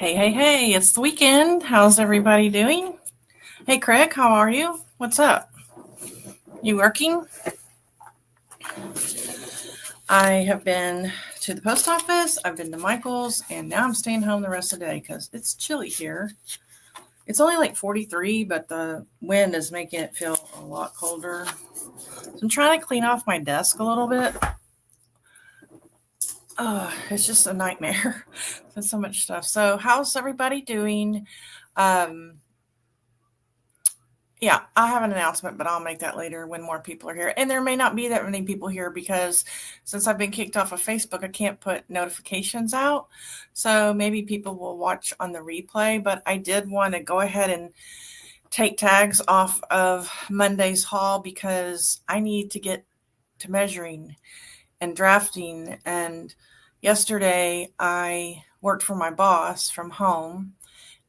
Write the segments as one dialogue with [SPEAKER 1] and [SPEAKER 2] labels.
[SPEAKER 1] Hey, it's the weekend. How's everybody doing? Hey, Craig, how are you? What's up? You working? I have been to the post office, I've been to Michael's, and now I'm staying home the rest of the day because it's chilly here. It's only like 43, but the wind is making it feel a lot colder. So I'm trying to clean off my desk a little bit. It's just a nightmare. There's so much stuff. So, how's everybody doing? Um, Yeah, I have an announcement, but I'll make that later when more people are here. And there may not be that many people here because since I've been kicked off of Facebook, I can't put notifications out. So maybe people will watch on the replay, but I did want to go ahead and take tags off of Monday's haul because I need to get to measuring and drafting. And yesterday I worked for my boss from home,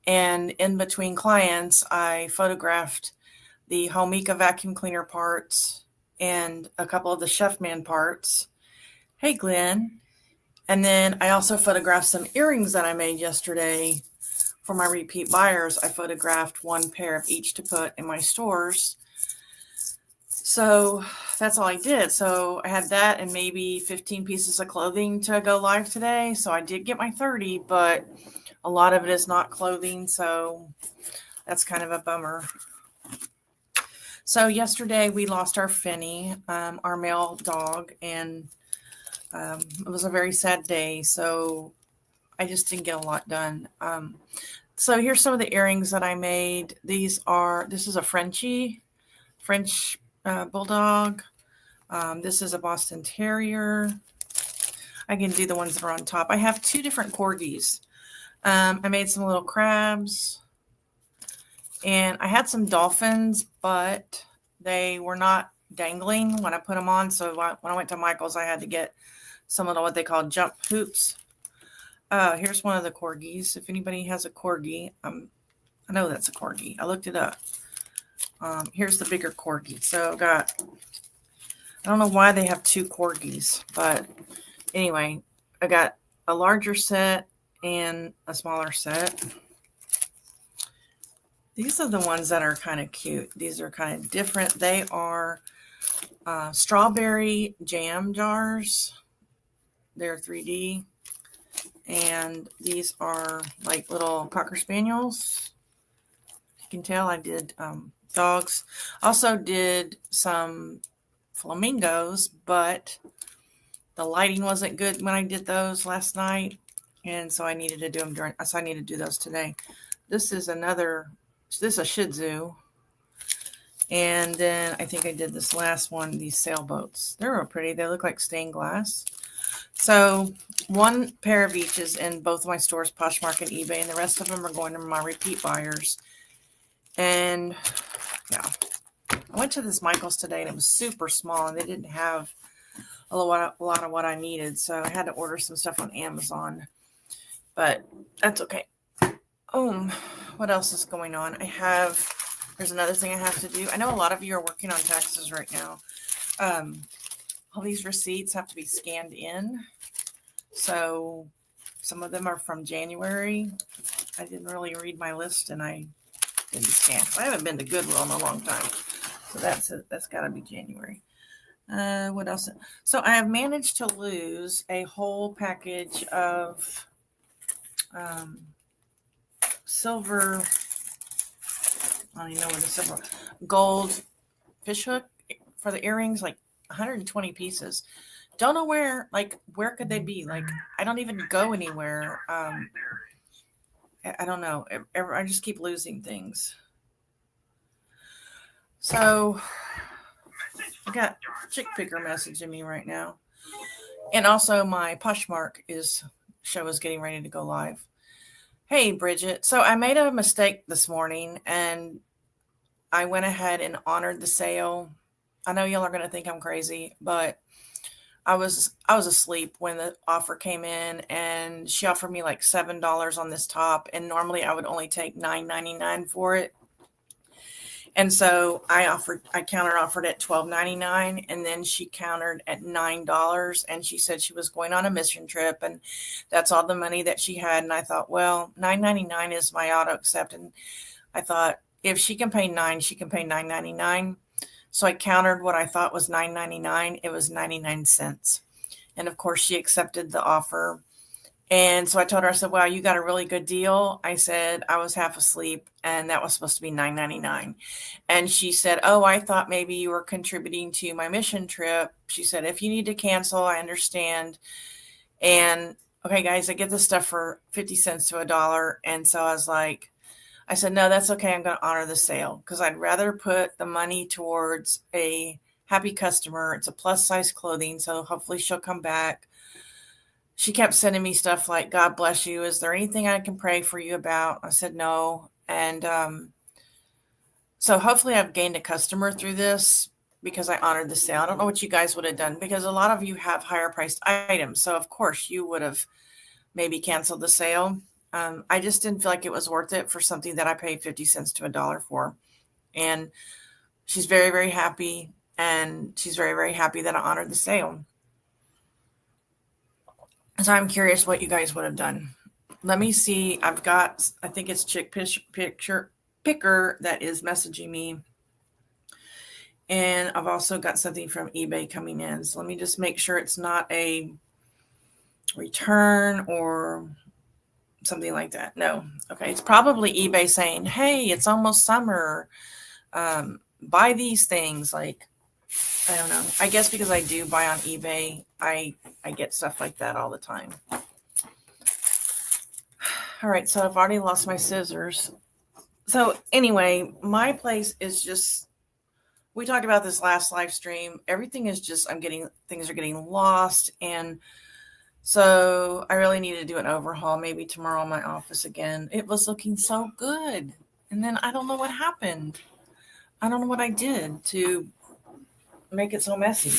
[SPEAKER 1] and in between clients, I photographed the Homeka vacuum cleaner parts and a couple of the Chefman parts. Hey, Glenn. And then I also photographed some earrings that I made yesterday for my repeat buyers. I photographed one pair of each to put in my stores. So that's all I did. So I had that and maybe 15 pieces of clothing to go live today. So I did get my 30, but a lot of it is not clothing. So that's kind of a bummer. So yesterday we lost our Finny, our male dog, and it was a very sad day. So I just didn't get a lot done. So here's some of the earrings that I made. This is a French bulldog. This is a Boston Terrier. I can do the ones that are on top. I have two different corgis. I made some little crabs. And I had some dolphins, but they were not dangling when I put them on. So when I went to Michael's, I had to get some of what they call jump hoops. Here's one of the corgis. If anybody has a corgi, I know that's a corgi. I looked it up. Here's the bigger corgi. So I don't know why they have two corgis, but anyway, I got a larger set and a smaller set. These are the ones that are kind of cute. These are kind of different. They are strawberry jam jars. They're 3D. And these are like little Cocker Spaniels. You can tell I did dogs. Also did some flamingos, but the lighting wasn't good when I did those last night. And so I needed to do them so I need to do those today. This is a Shih Tzu. And then I think I did this last one, these sailboats. They're real pretty. They look like stained glass. So one pair of each is in both of my stores, Poshmark and eBay, and the rest of them are going to my repeat buyers. And yeah, I went to this Michael's today and it was super small and they didn't have a lot of what I needed. So I had to order some stuff on Amazon, but that's okay. What else is going on? There's another thing I have to do. I know a lot of you are working on taxes right now. All these receipts have to be scanned in. So some of them are from January. I didn't really read my list and I didn't scan. I haven't been to Goodwill in a long time. So that's got to be January. What else? So I have managed to lose a whole package of silver, I don't even know what the silver, gold fish hook for the earrings, like 120 pieces. Don't know where could they be? Like, I don't even go anywhere. I don't know. I just keep losing things. So I got Chick Picker messaging me right now. And also my Poshmark show is getting ready to go live. Hey, Bridget. So I made a mistake this morning and I went ahead and honored the sale. I know y'all are going to think I'm crazy, but I was asleep when the offer came in and she offered me like $7 on this top. And normally I would only take $9.99 for it. And so I counter offered at $12.99, and then she countered at $9, and she said she was going on a mission trip, and that's all the money that she had. And I thought, well, $9.99 is my auto accept, and I thought if she can pay $9, she can pay $9.99. So I countered what I thought was $9.99. It was 99 cents, and of course she accepted the offer. And so I told her, I said, wow, you got a really good deal. I said, I was half asleep and that was supposed to be $9.99. And she said, oh, I thought maybe you were contributing to my mission trip. She said, if you need to cancel, I understand. And okay, guys, I get this stuff for 50 cents to $1. And so I was like, I said, no, that's okay. I'm going to honor the sale because I'd rather put the money towards a happy customer. It's a plus size clothing. So hopefully she'll come back. She kept sending me stuff like, God bless you. Is there anything I can pray for you about? I said, no. And so hopefully I've gained a customer through this because I honored the sale. I don't know what you guys would have done because a lot of you have higher priced items. So of course you would have maybe canceled the sale. I just didn't feel like it was worth it for something that I paid 50 cents to $1 for. And she's very, very happy. And she's very, very happy that I honored the sale. So I'm curious what you guys would have done. Let me see. I've got, I think it's Chick Picture Picker that is messaging me. And I've also got something from eBay coming in. So let me just make sure it's not a return or something like that. No. Okay. It's probably eBay saying, hey, it's almost summer. Buy these things. Like, I don't know. I guess because I do buy on eBay, I get stuff like that all the time. All right, so I've already lost my scissors. So anyway, my place is just, we talked about this last live stream. Everything is just, things are getting lost. And so I really need to do an overhaul, maybe tomorrow in my office again. It was looking so good. And then I don't know what happened. I don't know what I did to make it so messy.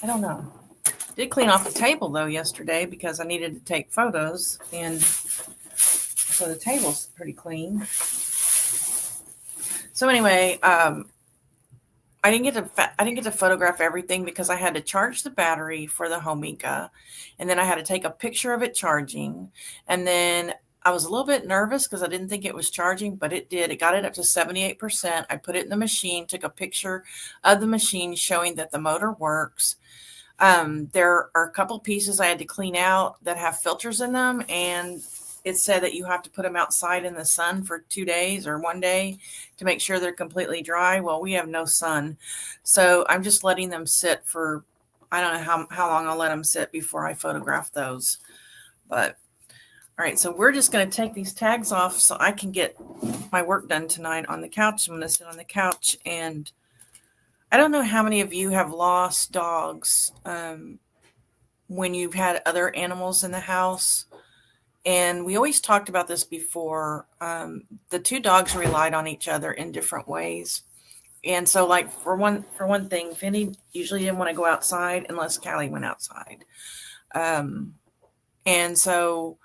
[SPEAKER 1] I don't know. Did clean off the table though yesterday because I needed to take photos, and so the table's pretty clean. So anyway, I didn't get to photograph everything because I had to charge the battery for the Homika, and then I had to take a picture of it charging, and then I was a little bit nervous because I didn't think it was charging, but it did. It got it up to 78%. I put it in the machine, took a picture of the machine showing that the motor works. There are a couple pieces I had to clean out that have filters in them, and it said that you have to put them outside in the sun for 2 days or 1 day to make sure they're completely dry. Well, we have no sun, so I'm just letting them sit for, I don't know how long I'll let them sit before I photograph those. But all right, so we're just going to take these tags off so I can get my work done tonight on the couch. I'm going to sit on the couch, and I don't know how many of you have lost dogs when you've had other animals in the house. And we always talked about this before. The two dogs relied on each other in different ways. And so, like, for one thing, Vinny usually didn't want to go outside unless Callie went outside. And so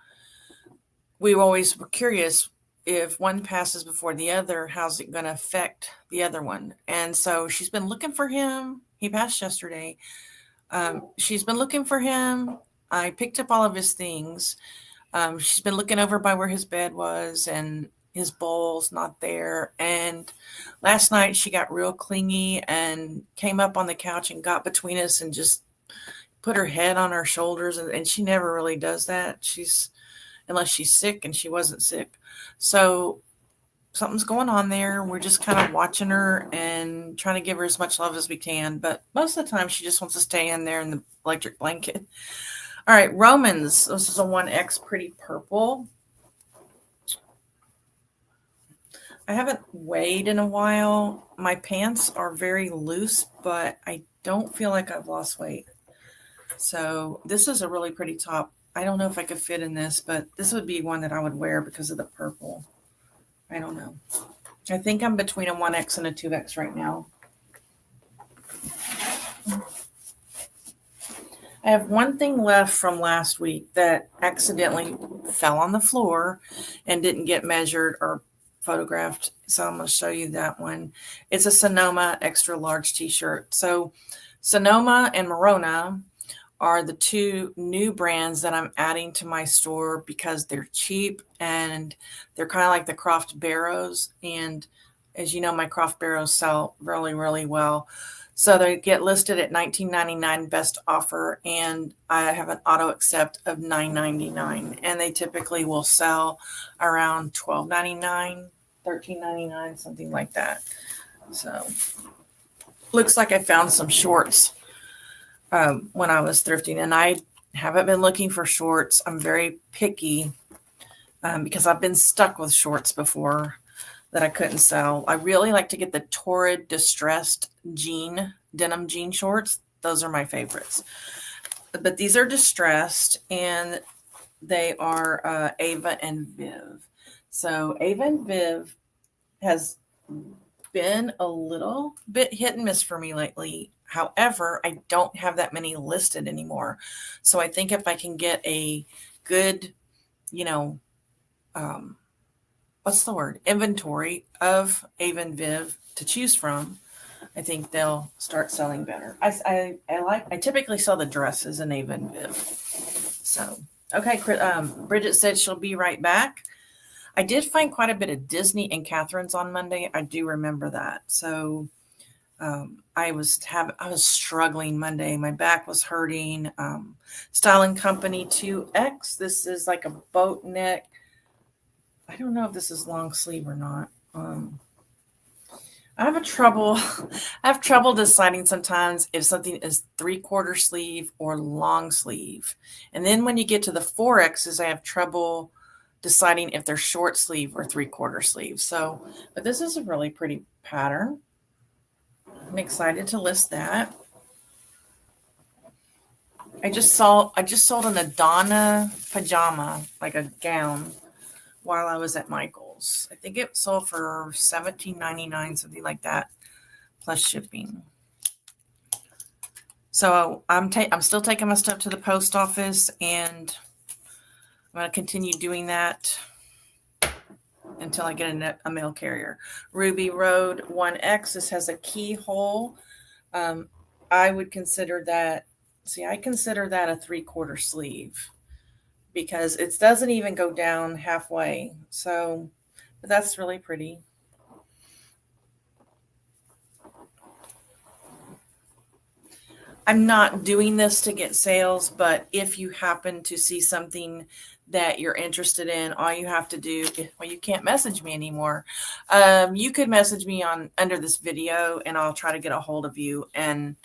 [SPEAKER 1] we always were curious, if one passes before the other, how's it going to affect the other one? And so she's been looking for him. He passed yesterday. She's been looking for him. I picked up all of his things. She's been looking over by where his bed was, and his bowl's not there. And last night she got real clingy and came up on the couch and got between us and just put her head on our shoulders. And she never really does that. Unless she's sick, and she wasn't sick. So something's going on there. We're just kind of watching her and trying to give her as much love as we can. But most of the time she just wants to stay in there in the electric blanket. All right, Romans. This is a 1X pretty purple. I haven't weighed in a while. My pants are very loose, but I don't feel like I've lost weight. So this is a really pretty top. I don't know if I could fit in this, but this would be one that I would wear because of the purple. I don't know. I think I'm between a 1X and a 2X right now. I have one thing left from last week that accidentally fell on the floor and didn't get measured or photographed. So I'm going to show you that one. It's a Sonoma extra large t-shirt. So Sonoma and Morona are the two new brands that I'm adding to my store because they're cheap and they're kind of like the Croft Barrows. And as you know, my Croft Barrows sell really, really well. So they get listed at $19.99 best offer, and I have an auto accept of $9.99, and they typically will sell around $12.99, $13.99, something like that. So looks like I found some shorts when I was thrifting, and I haven't been looking for shorts. I'm very picky because I've been stuck with shorts before that I couldn't sell. I really like to get the Torrid distressed denim jean shorts. Those are my favorites. But these are distressed, and they are Ava and Viv. So Ava and Viv has been a little bit hit and miss for me lately. However, I don't have that many listed anymore. So I think if I can get a good, what's the word? Inventory of Ava and Viv to choose from, I think they'll start selling better. I typically sell the dresses in Ava and Viv. So, okay. Bridget said she'll be right back. I did find quite a bit of Disney and Catherine's on Monday. I do remember that. So, I was struggling Monday. My back was hurting. Styling Company 2X. This is like a boat neck. I don't know if this is long sleeve or not. I have trouble deciding sometimes if something is 3/4 sleeve or long sleeve. And then when you get to the 4X's, I have trouble deciding if they're short sleeve or 3/4 sleeve. So, but this is a really pretty pattern. I'm excited to list that. I just sold an Adana pajama, like a gown, while I was at Michael's. I think it sold for $17.99, something like that, plus shipping. So I'm still taking my stuff to the post office, and I'm going to continue doing that until I get a mail carrier. Ruby Road 1X. This has a keyhole. I would consider that. I consider that a 3/4 sleeve, because it doesn't even go down halfway. So, but that's really pretty. I'm not doing this to get sales, but if you happen to see something that you're interested in, all you have to do, well, you can't message me anymore. You could message me under this video, and I'll try to get a hold of you, and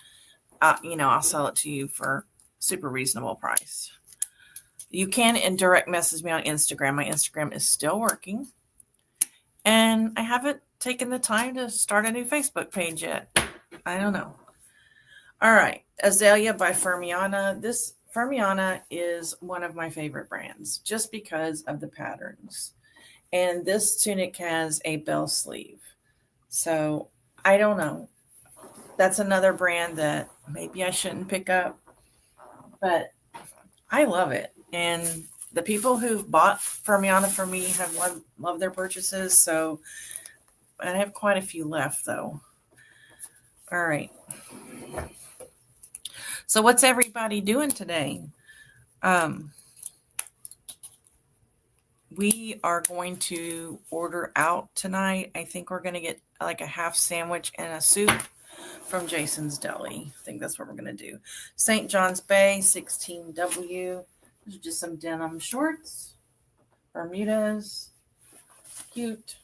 [SPEAKER 1] I'll sell it to you for super reasonable price. You can direct message me on Instagram. My Instagram is still working. And I haven't taken the time to start a new Facebook page yet. I don't know. All right. Azalea by Fermiana. This Fermiana is one of my favorite brands just because of the patterns. And this tunic has a bell sleeve. So I don't know. That's another brand that maybe I shouldn't pick up, but I love it. And the people who've bought Fermiana for me have loved their purchases. So I have quite a few left, though. All right. So what's everybody doing today? We are going to order out tonight. I think we're going to get like a half sandwich and a soup from Jason's Deli. I think that's what we're going to do. St. John's Bay, 16W. These are just some denim shorts. Bermudas. Cute.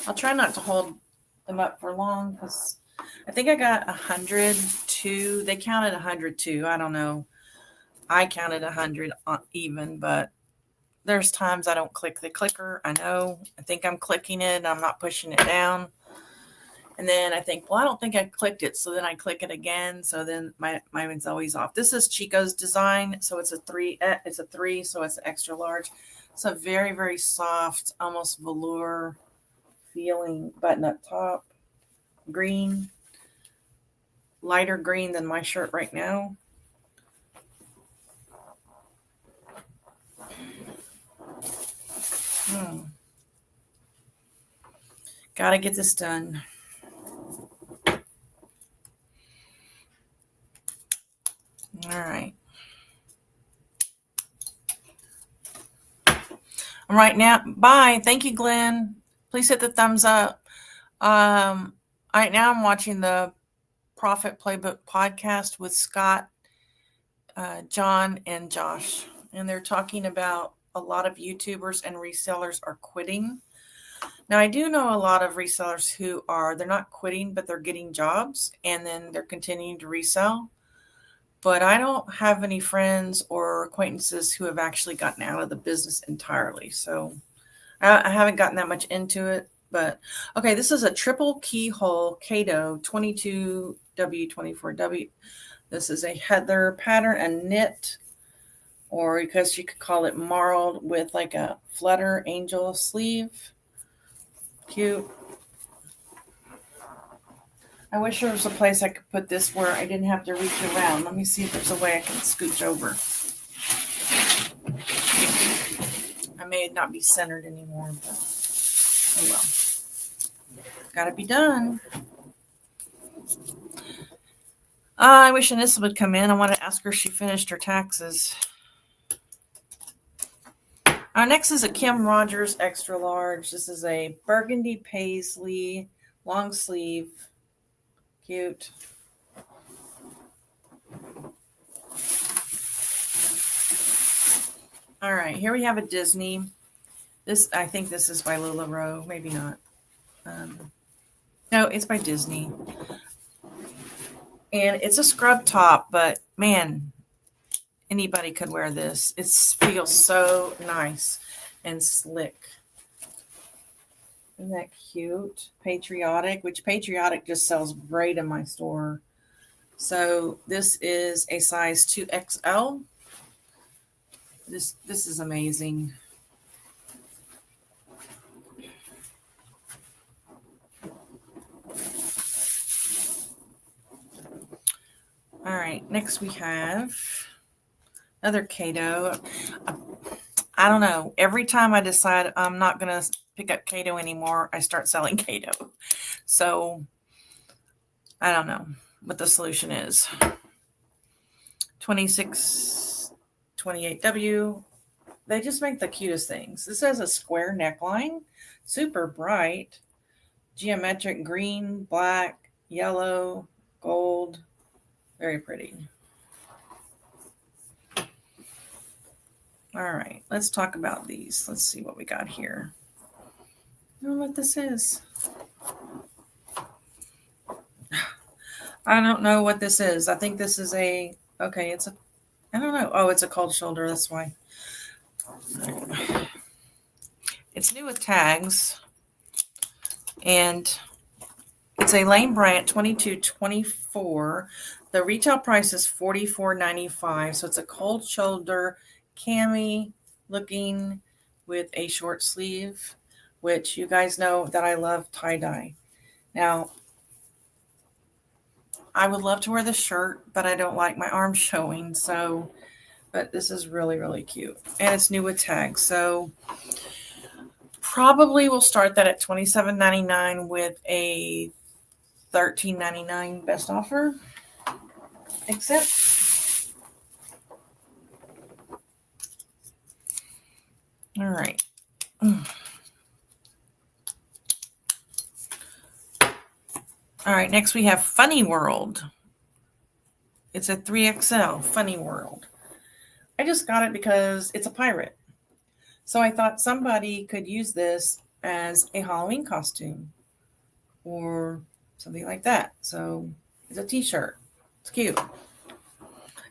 [SPEAKER 1] I'll try not to hold them up for long because I think I got 102. They counted 102. I don't know. I counted 100 even, but there's times I don't click the clicker. I know. I think I'm clicking it and I'm not pushing it down. And then I think, well, I don't think I clicked it. So then I click it again. So then my mind's always off. This is Chico's design. So it's a 3. It's a 3. So it's extra large. It's a very, very soft, almost velour feeling button up top. Green. Lighter green than my shirt right now. Gotta get this done. All right. All right now, bye. Thank you, Glenn. Please hit the thumbs up. Right now I'm watching the Profit Playbook podcast with Scott, John, and Josh. And they're talking about a lot of YouTubers and resellers are quitting. Now, I do know a lot of resellers who they're not quitting, but they're getting jobs and then they're continuing to resell. But I don't have any friends or acquaintances who have actually gotten out of the business entirely. So I haven't gotten that much into it. But okay, this is a triple keyhole Kato 22W24W. This is a heather pattern, a knit, or because you could call it marled with like a flutter angel sleeve. Cute. I wish there was a place I could put this where I didn't have to reach around. Let me see if there's a way I can scooch over. I may not be centered anymore, but oh well. Gotta be done. I wish Anissa would come in. I want to ask her if she finished her taxes. Next is a Kim Rogers extra large. This is a burgundy paisley long sleeve. Cute. All right, here we have a Disney. I think this is by LuLaRoe. Maybe not. No, it's by Disney. And it's a scrub top, but man, anybody could wear this. It feels so nice and slick. Isn't that cute? Patriotic, which Patriotic just sells great in my store. So this is a size 2XL. This is amazing. All right, next we have another Kato. I don't know. Every time I decide I'm not going to pick up Kato anymore, I start selling Kato. So I don't know what the solution is. 2628W. They just make the cutest things. This has a square neckline, super bright, geometric green, black, yellow, gold. Very pretty. All right, let's talk about these. Let's see what we got here. I don't know what this is. I don't know what this is. I think this is I don't know. Oh, it's a cold shoulder. That's why. It's new with tags. And it's a Lane Bryant 2224. The retail price is $44.95. So it's a cold shoulder cami looking with a short sleeve, which you guys know that I love tie-dye. Now, I would love to wear this shirt, but I don't like my arms showing. So, but this is really, really cute. And it's new with tags. So probably we'll start that at $27.99 with a $13.99 best offer. Except all right. All right, next we have Funny World. It's a 3XL Funny World. I just got it because it's a pirate. So I thought somebody could use this as a Halloween costume or something like that. So it's a t-shirt. It's cute.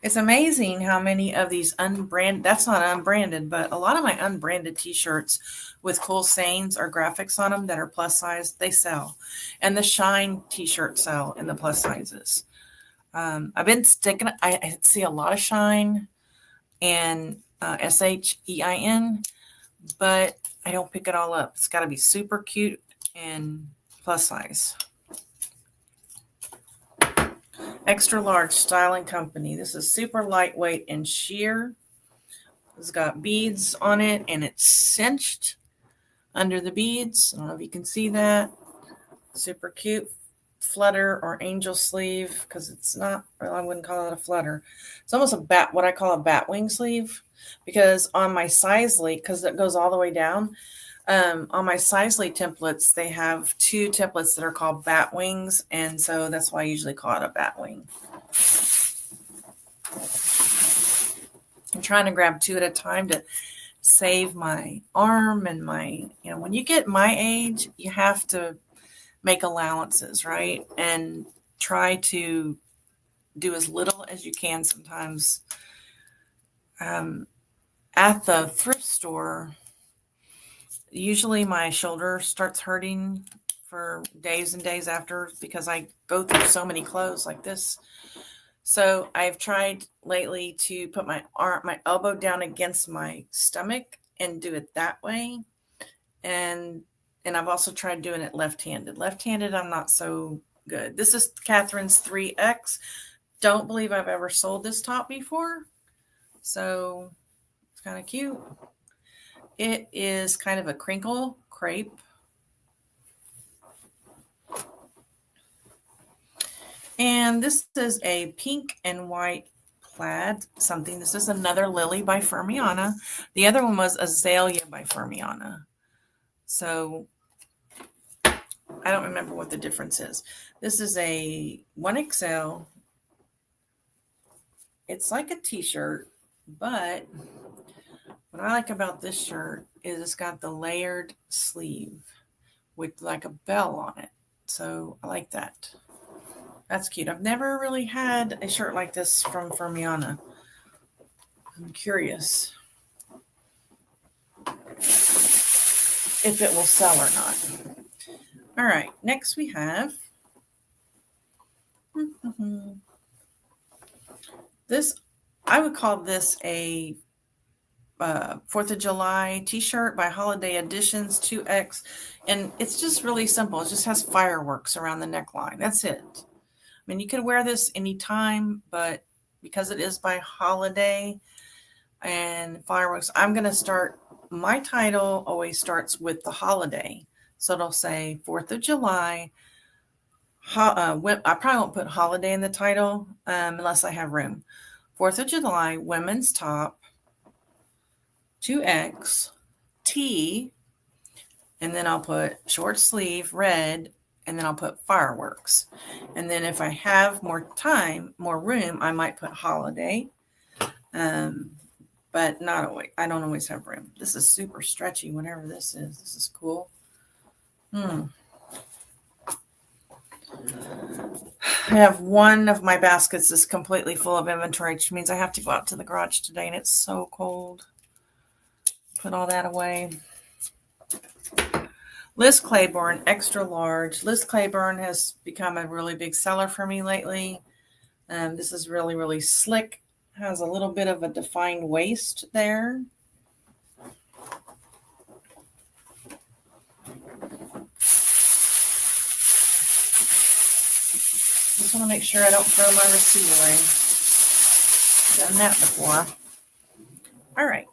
[SPEAKER 1] It's amazing how many of these unbranded, that's not unbranded, but a lot of my unbranded t-shirts with cool sayings or graphics on them that are plus size, they sell. And the Shine t-shirts sell in the plus sizes. I've been sticking, I see a lot of Shine and SHEIN, but I don't pick it all up. It's got to be super cute and plus size. Extra large Styling Company. This is super lightweight and sheer. It's got beads on it and it's cinched. under the beads. I don't know if you can see that. Super cute flutter or angel sleeve, because it's not, well, I wouldn't call it a flutter. It's almost a bat, what I call a bat wing sleeve, because on my Sisley, because it goes all the way down, on my Sisley templates, they have 2 templates that are called bat wings, and so that's why I usually call it a bat wing. I'm trying to grab 2 at a time to save my arm and my, when you get my age, you have to make allowances, right? And try to do as little as you can sometimes. At the thrift store, usually my shoulder starts hurting for days and days after, because I go through so many clothes like this. So I've tried lately to put my elbow down against my stomach and do it that way. And I've also tried doing it left-handed. Left-handed, I'm not so good. This is Catherine's 3X. Don't believe I've ever sold this top before. So it's kind of cute. It is kind of a crinkle crepe. And this is a pink and white plaid something. This is another Lily by Fermiana. The other one was Azalea by Fermiana. So I don't remember what the difference is. This is a 1XL. It's like a t-shirt, but what I like about this shirt is it's got the layered sleeve with like a bell on it. So I like that. That's cute. I've never really had a shirt like this from Fermiana. I'm curious if it will sell or not. All right, next we have this. I would call this a 4th of July t-shirt by Holiday Editions 2X, and it's just really simple. It just has fireworks around the neckline. That's it. I mean, you could wear this anytime, but because it is by Holiday and fireworks, I'm going to start, my title always starts with the holiday. So it'll say 4th of July. I probably won't put holiday in the title unless I have room. 4th of July, women's top, 2X, T, and then I'll put short sleeve, red, and then I'll put fireworks. And then if I have more time, more room, I might put holiday. But not always. I don't always have room. This is super stretchy, whatever this is. This is cool. I have one of my baskets is completely full of inventory, which means I have to go out to the garage today, and it's so cold. Put all that away. Liz Claiborne, extra large. Liz Claiborne has become a really big seller for me lately. This is really, really slick. Has a little bit of a defined waist there. Just want to make sure I don't throw my receipt away. Done that before. All right.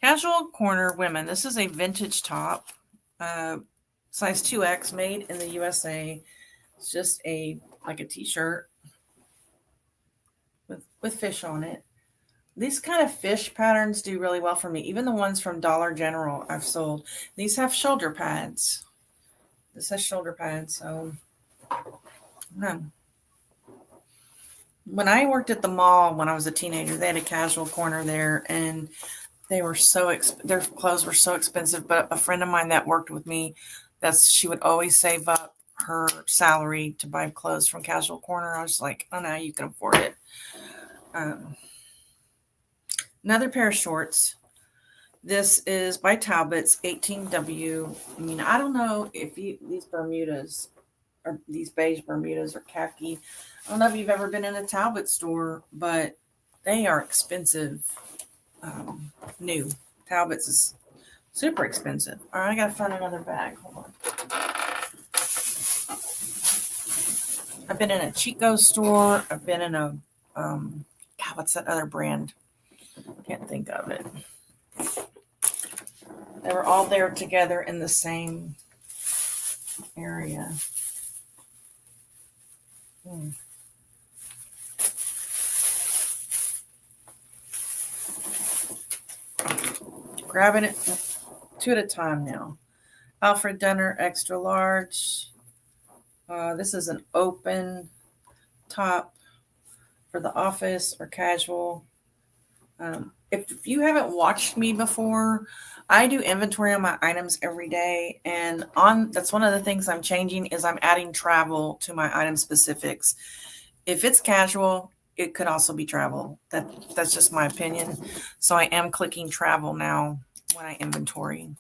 [SPEAKER 1] Casual Corner Women. This is a vintage top, size 2X, made in the USA. It's just like a t-shirt with fish on it. These kind of fish patterns do really well for me. Even the ones from Dollar General I've sold. These have shoulder pads. This has shoulder pads. So when I worked at the mall when I was a teenager, they had a Casual Corner there, and they were their clothes were so expensive. But a friend of mine that worked with me, she would always save up her salary to buy clothes from Casual Corner. I was like, oh no, you can afford it. Another pair of shorts. This is by Talbot's 18W. I mean, I don't know if these Bermudas or these beige Bermudas or khaki. I don't know if you've ever been in a Talbot store, but they are expensive. New. Talbot's is super expensive. All right, I got to find another bag. Hold on. I've been in a Chico store. I've been in a, God, what's that other brand? Can't think of it. They were all there together in the same area. Grabbing it two at a time now. Alfred Dunner extra large. This is an open top for the office or casual. If you haven't watched me before, I do inventory on my items every day, and that's one of the things I'm changing is I'm adding travel to my item specifics. If it's casual, it could also be travel. That's just my opinion. So I am clicking travel now when I inventory.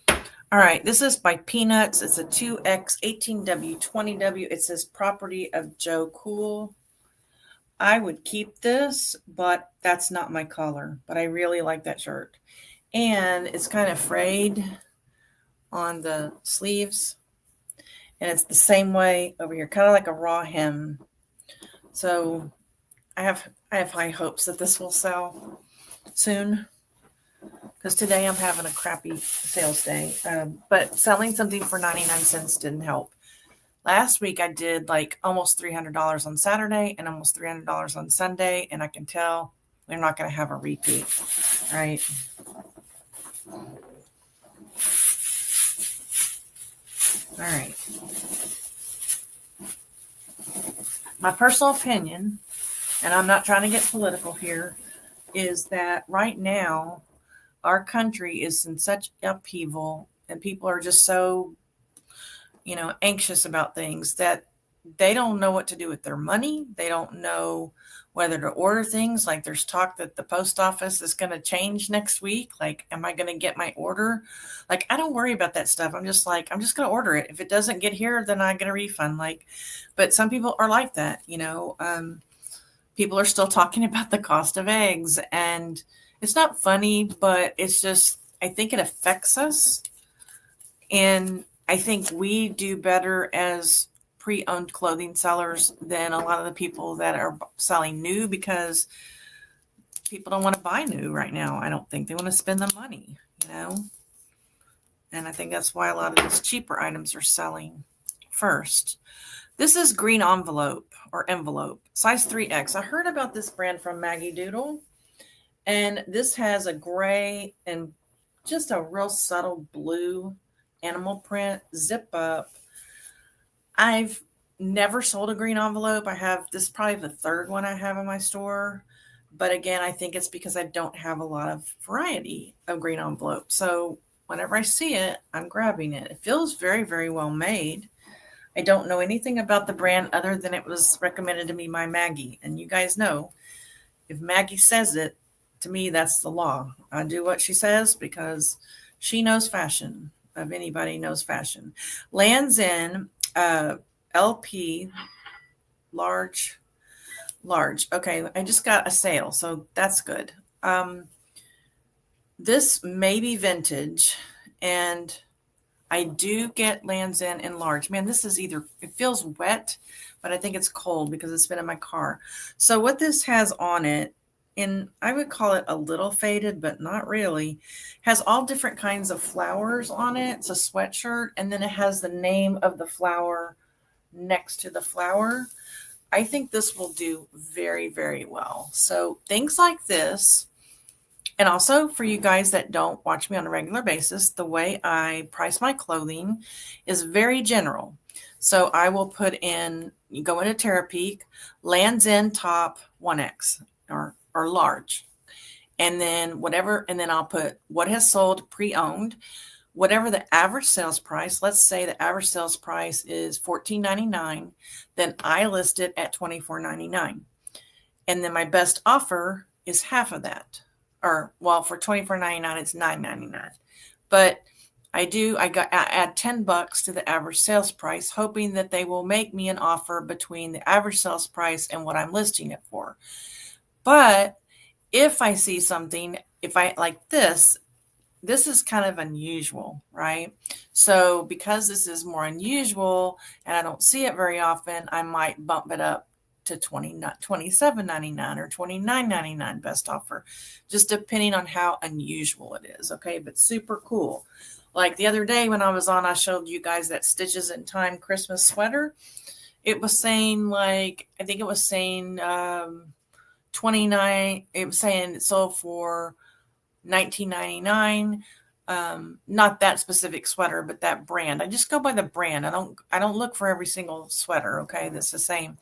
[SPEAKER 1] All right, this is by Peanuts. It's a 2X 18W 20W. It says property of Joe Cool. I would keep this, but that's not my color. But I really like that shirt. And it's kind of frayed on the sleeves. And it's the same way over here, kind of like a raw hem. So I have high hopes that this will sell soon. Because today I'm having a crappy sales day. But selling something for 99 cents didn't help. Last week I did like almost $300 on Saturday and almost $300 on Sunday. And I can tell they're not going to have a repeat. Right? All right. My personal opinion, and I'm not trying to get political here, is that right now our country is in such upheaval and people are just so, anxious about things that they don't know what to do with their money. They don't know whether to order things. Like there's talk that the post office is going to change next week. Like, am I going to get my order? Like, I don't worry about that stuff. I'm just going to order it. If it doesn't get here, then I get a refund. But some people are like that, people are still talking about the cost of eggs, and it's not funny, but it's just, I think it affects us. And I think we do better as pre-owned clothing sellers than a lot of the people that are selling new, because people don't want to buy new right now. I don't think they want to spend the money, and I think that's why a lot of these cheaper items are selling first. This is green envelope, size 3X. I heard about this brand from Maggie Doodle, and this has a gray and just a real subtle blue animal print, zip up. I've never sold a green envelope. This is probably the third one I have in my store. But again, I think it's because I don't have a lot of variety of green envelopes. So whenever I see it, I'm grabbing it. It feels very, very well made. I don't know anything about the brand other than it was recommended to me by Maggie. And you guys know, if Maggie says it, to me, that's the law. I do what she says because she knows fashion. If anybody knows fashion. Lands in LP large. Okay, I just got a sale, so that's good. This may be vintage, and I do get Lands in large. Man, this is it feels wet, but I think it's cold because it's been in my car. So what this has on it, and I would call it a little faded, but not really, has all different kinds of flowers on it. It's a sweatshirt, and then it has the name of the flower next to the flower. I think this will do very, very well. So things like this, and also for you guys that don't watch me on a regular basis, the way I price my clothing is very general. So I will you go into Terapeak, Lands in top 1X or large. And then I'll put what has sold pre-owned, whatever the average sales price. Let's say the average sales price is $14.99. Then I list it at $24.99. And then my best offer is half of that. For $24.99, it's $9.99. But I add $10 to the average sales price, hoping that they will make me an offer between the average sales price and what I'm listing it for. But if I see something, if I like this, this is kind of unusual, right? So because this is more unusual and I don't see it very often, I might bump it up to $27.99 or $29.99 best offer, just depending on how unusual it is. Okay, but super cool. Like the other day when I was on, I showed you guys that Stitches in Time Christmas sweater. It was saying like, I think it was saying 29. It was saying it sold for $19.99. Not that specific sweater, but that brand. I just go by the brand. I don't look for every single sweater, okay, that's the same.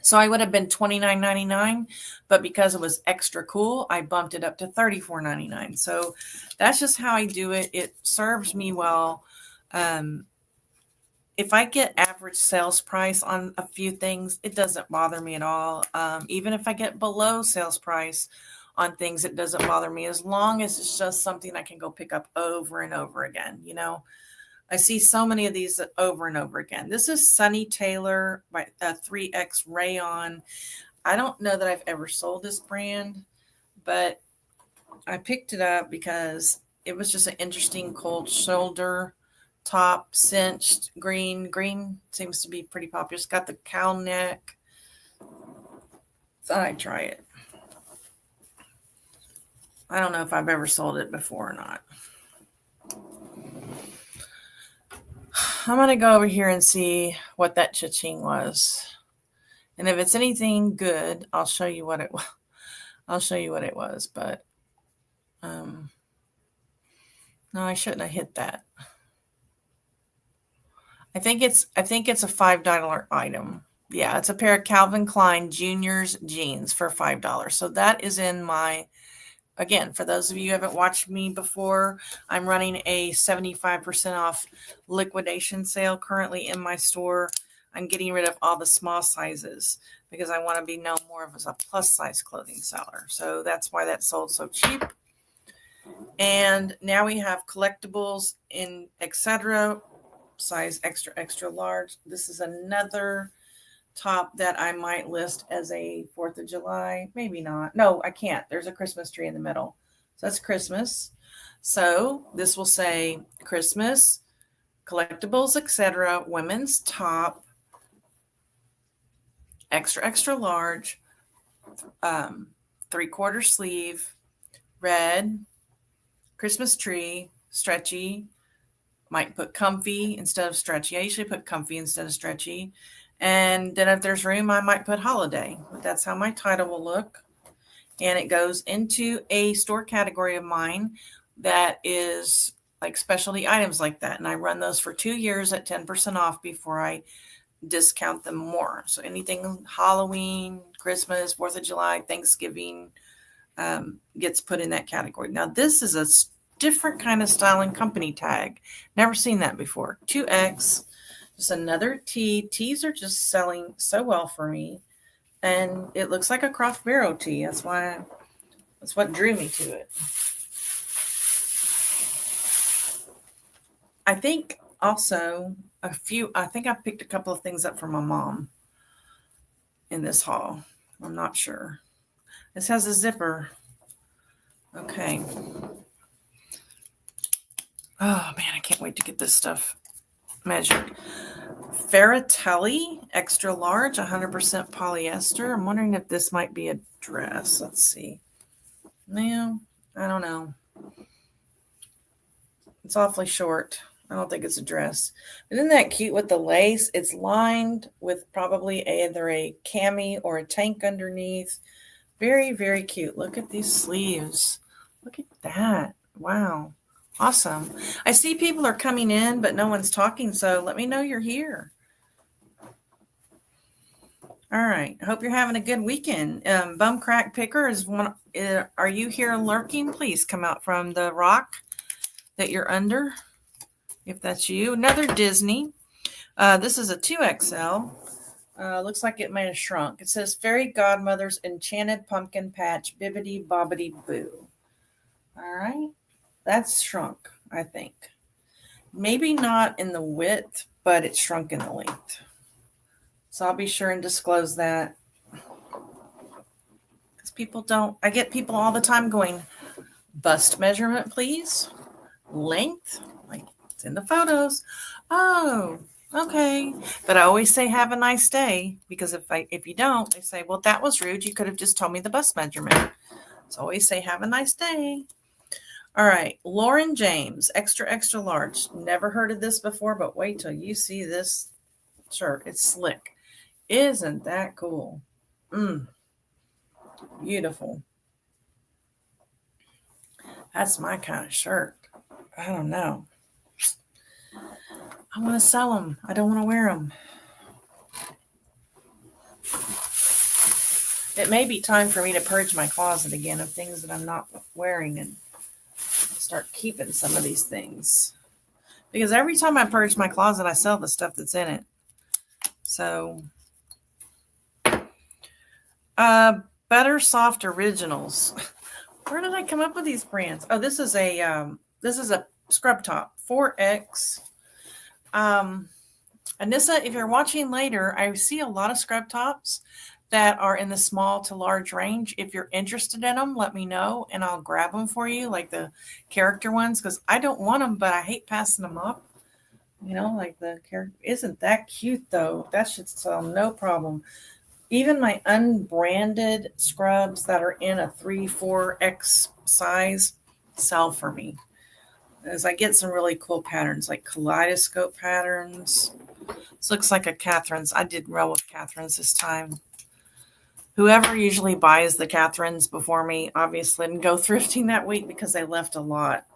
[SPEAKER 1] So I would have been $29.99, but because it was extra cool, I bumped it up to $34.99. So that's just how I do it. It serves me well. If I get average sales price on a few things, it doesn't bother me at all. Even if I get below sales price on things, it doesn't bother me, as long as it's just something I can go pick up over and over again. You know, I see so many of these over and over again. This is Sunny Taylor by 3X Rayon. I don't know that I've ever sold this brand, but I picked it up because it was just an interesting cold shoulder top, cinched green. Green seems to be pretty popular. It's got the cow neck. Thought I'd try it. I don't know if I've ever sold it before or not. I'm going to go over here and see what that cha-ching was. And if it's anything good, I'll show you what it was. I'll show you what it was, but no, I shouldn't have hit that. I think it's a $5 item. Yeah, it's a pair of Calvin Klein Juniors jeans for $5. So that is in my, again, for those of you who haven't watched me before, I'm running a 75% off liquidation sale currently in my store. I'm getting rid of all the small sizes because I want to be known more of as a plus size clothing seller. So that's why that sold so cheap. And now we have collectibles in etc. size extra, extra large. This is another top that I might list as a 4th of July. Maybe not. No, I can't. There's a Christmas tree in the middle. So that's Christmas. So this will say Christmas, collectibles, etc. Women's top, extra, extra large, 3/4 sleeve, red, Christmas tree, stretchy. Might put comfy instead of stretchy. I usually put comfy instead of stretchy. And then if there's room, I might put holiday. But that's how my title will look. And it goes into a store category of mine that is like specialty items like that. And I run those for 2 years at 10% off before I discount them more. So anything Halloween, Christmas, 4th of July, Thanksgiving gets put in that category. Now, this is a different kind of style and company tag. Never seen that before. 2X, just another tee. Tees are just selling so well for me. And it looks like a Croft Barrow tee. That's what drew me to it. I think also I think I picked a couple of things up for my mom in this haul. I'm not sure. This has a zipper. Okay. Oh man, I can't wait to get this stuff measured. Ferratelli, extra large, 100% polyester. I'm wondering if this might be a dress. Let's see. No, I don't know. It's awfully short. I don't think it's a dress. Isn't that cute with the lace? It's lined with probably either a cami or a tank underneath. Very, very cute. Look at these sleeves. Look at that. Wow. Awesome. I see people are coming in, but no one's talking, so let me know you're here. All right. I hope you're having a good weekend. Bum Crack Picker is one. Are you here lurking? Please come out from the rock that you're under, if that's you. Another Disney. This is a 2XL. Looks like it may have shrunk. It says Fairy Godmother's Enchanted Pumpkin Patch Bibbidi Bobbidi Boo. All right. That's shrunk, I think. Maybe not in the width, but it's shrunk in the length. So I'll be sure and disclose that. Because people don't, I get people all the time going, bust measurement, please. length, like it's in the photos. Oh, okay. But I always say have a nice day, because if you don't, they say, well, that was rude. You could have just told me the bust measurement. So always say have a nice day. All right, Lauren James, extra, extra large. Never heard of this before, but wait till you see this shirt. It's slick. Isn't that cool? Beautiful. That's my kind of shirt. I don't know. I want to sell them. I don't want to wear them. It may be time for me to purge my closet again of things that I'm not wearing and start keeping some of these things. Because every time I purge my closet, I sell the stuff that's in it. So, Better Soft Originals. Where did I come up with these brands? Oh, this is a scrub top, 4X. Anissa, if you're watching later, I see a lot of scrub tops that are in the small to large range. If you're interested in them, let me know and I'll grab them for you, like the character ones, because I don't want them, but I hate passing them up. You know, like the character. Isn't that cute though? That should sell no problem. Even my unbranded scrubs that are in a 3-4X size sell for me. As I get some really cool patterns, like kaleidoscope patterns. This looks like a Catherine's. I did well with Catherine's this time. Whoever usually buys the Catherine's before me obviously didn't go thrifting that week because they left a lot.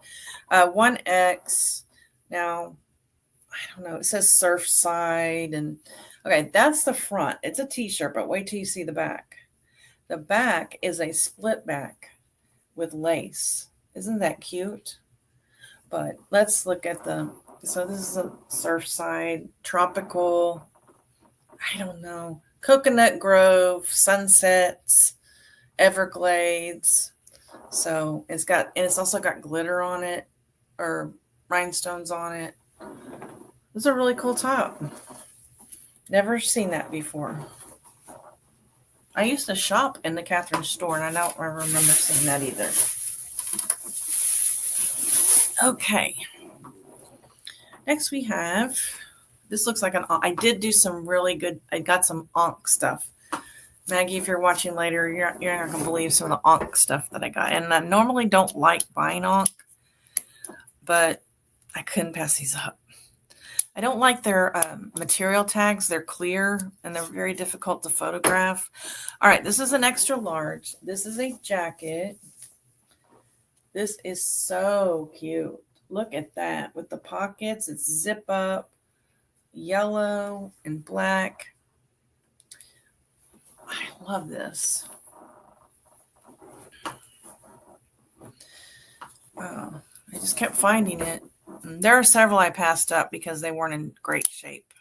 [SPEAKER 1] 1X. Now, I don't know. It says Surfside. And okay, that's the front. It's a t-shirt, but wait till you see the back. The back is a split back with lace. Isn't that cute? But let's look at so this is a Surfside, tropical, I don't know, Coconut Grove, Sunsets, Everglades. So it's also got glitter on it, or rhinestones on it. This is a really cool top. Never seen that before. I used to shop in the Catherine store, and I don't remember seeing that either. Okay. Next we have, this looks like I did do some really good, I got some Onk stuff. Maggie, if you're watching later, you're not going to believe some of the Onk stuff that I got. And I normally don't like buying Onk, but I couldn't pass these up. I don't like their material tags. They're clear and they're very difficult to photograph. All right, this is an extra large. This is a jacket. This is so cute. Look at that with the pockets. It's zip up, yellow and black. I love this. I just kept finding it. There are several I passed up because they weren't in great shape.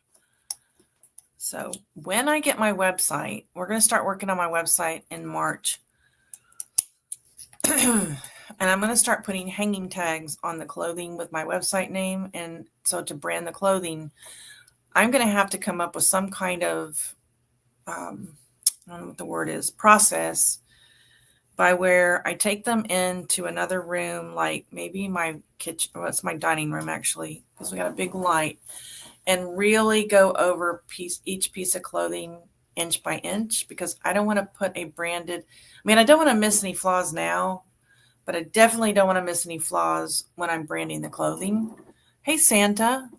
[SPEAKER 1] So when I get my website, we're going to start working on my website in March. And I'm going to start putting hanging tags on the clothing with my website name. And so to brand the clothing, I'm going to have to come up with some kind of, I don't know what the word is, process by where I take them into another room, like maybe my kitchen, well, it's my dining room actually, because we got a big light, and really go over each piece of clothing inch by inch, because I don't want to put a branded, I don't want to miss any flaws now, but I definitely don't want to miss any flaws when I'm branding the clothing. Hey, Santa.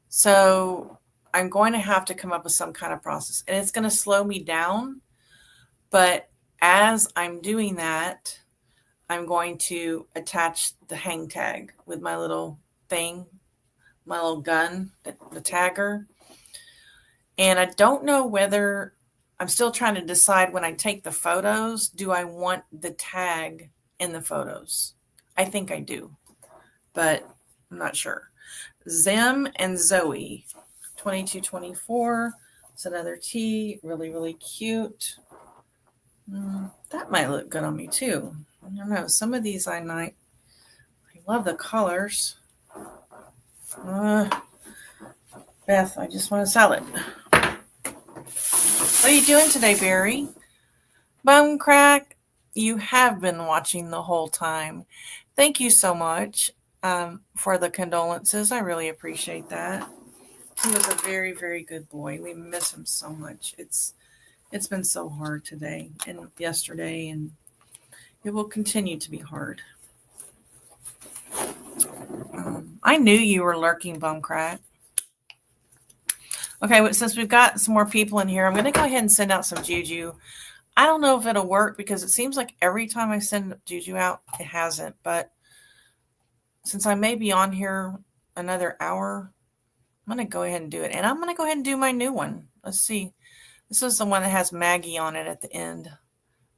[SPEAKER 1] So I'm going to have to come up with some kind of process, and it's going to slow me down. But as I'm doing that, I'm going to attach the hang tag with my little thing, my little gun, the tagger. And I don't know whether, I'm still trying to decide when I take the photos, do I want the tag in the photos? I think I do, but I'm not sure. Zim and Zoe, 2224. It's another tee, really, really cute. That might look good on me too. I don't know. Some of these I love the colors. Beth, I just want to sell it. What are you doing today, Barry? Bum crack, you have been watching the whole time. Thank you so much. for the condolences. I really appreciate that. He was a very, very good boy. We miss him so much. It's been so hard today and yesterday, and it will continue to be hard. I knew you were lurking, Bumcrack. Okay, since we've got some more people in here, I'm going to go ahead and send out some juju. I don't know if it'll work because it seems like every time I send juju out, it hasn't. But since I may be on here another hour, I'm going to go ahead and do it. And I'm going to go ahead and do my new one. Let's see. This is the one that has Maggie on it at the end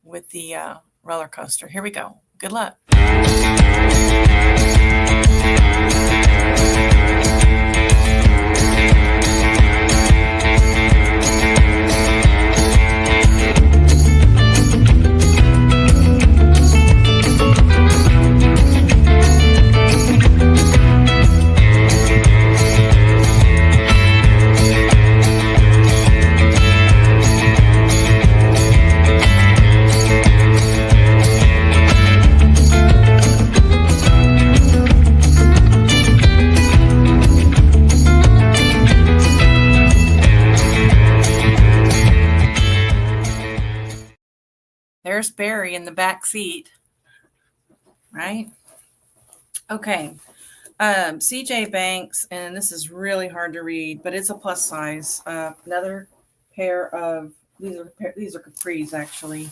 [SPEAKER 1] with the roller coaster. Here we go. Good luck. There's Barry in the back seat, right? Okay. CJ Banks, and this is really hard to read, but it's a plus size. Another pair of these are capris actually,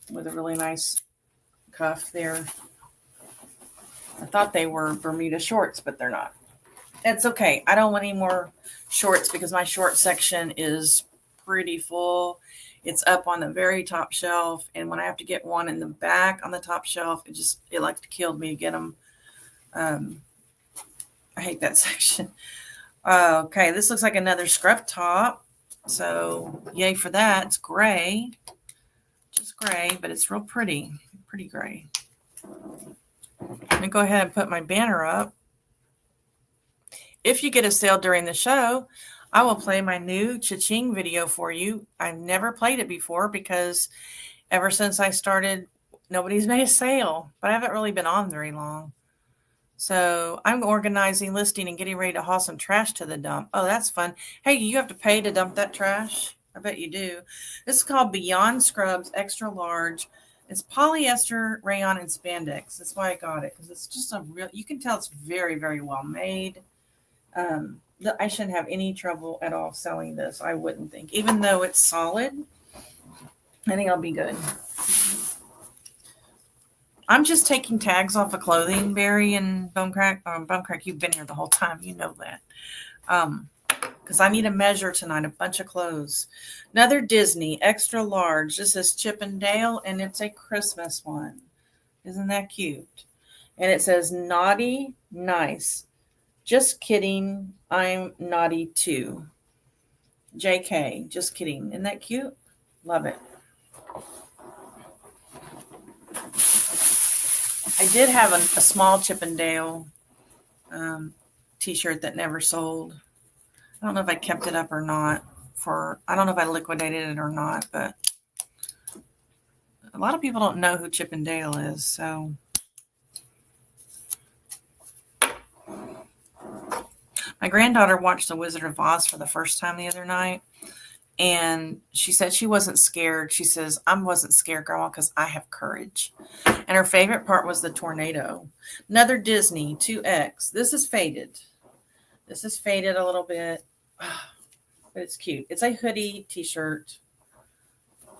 [SPEAKER 1] with a really nice cuff there. I thought they were Bermuda shorts, but they're not. It's okay. I don't want any more shorts because my short section is pretty full. It's up on the very top shelf, and when I have to get one in the back on the top shelf, it like killed me to get them. I hate that section. Okay, this looks like another scrub top, so yay for that. It's gray, just gray, but it's real pretty gray. Let me go ahead and put my banner up. If you get a sale during the show, I will play my new cha-ching video for you. I've never played it before because ever since I started, nobody's made a sale, but I haven't really been on very long. So I'm organizing, listing, and getting ready to haul some trash to the dump. Oh, that's fun. Hey, you have to pay to dump that trash? I bet you do. This is called Beyond Scrubs Extra Large. It's polyester, rayon, and spandex. That's why I got it, because it's just you can tell it's very, very well made. I shouldn't have any trouble at all selling this, I wouldn't think. Even though it's solid, I think I'll be good. I'm just taking tags off of clothing, Barry and Bumcrack. Bumcrack, you've been here the whole time. You know that. Because I need a measure tonight, a bunch of clothes. Another Disney, extra large. This is Chip and Dale, and it's a Christmas one. Isn't that cute? And it says, naughty, nice. Just kidding, I'm naughty too. JK, just kidding. Isn't that cute? Love it. I did have a small Chip and Dale t-shirt that never sold. I don't know if I kept it up or not. I don't know if I liquidated it or not, but a lot of people don't know who Chip and Dale is, so. My granddaughter watched The Wizard of Oz for the first time the other night, and she said she wasn't scared. She says, I wasn't scared, Grandma, because I have courage. And her favorite part was the tornado. Another Disney 2X. This is faded. This is faded a little bit, but it's cute. It's a hoodie t-shirt.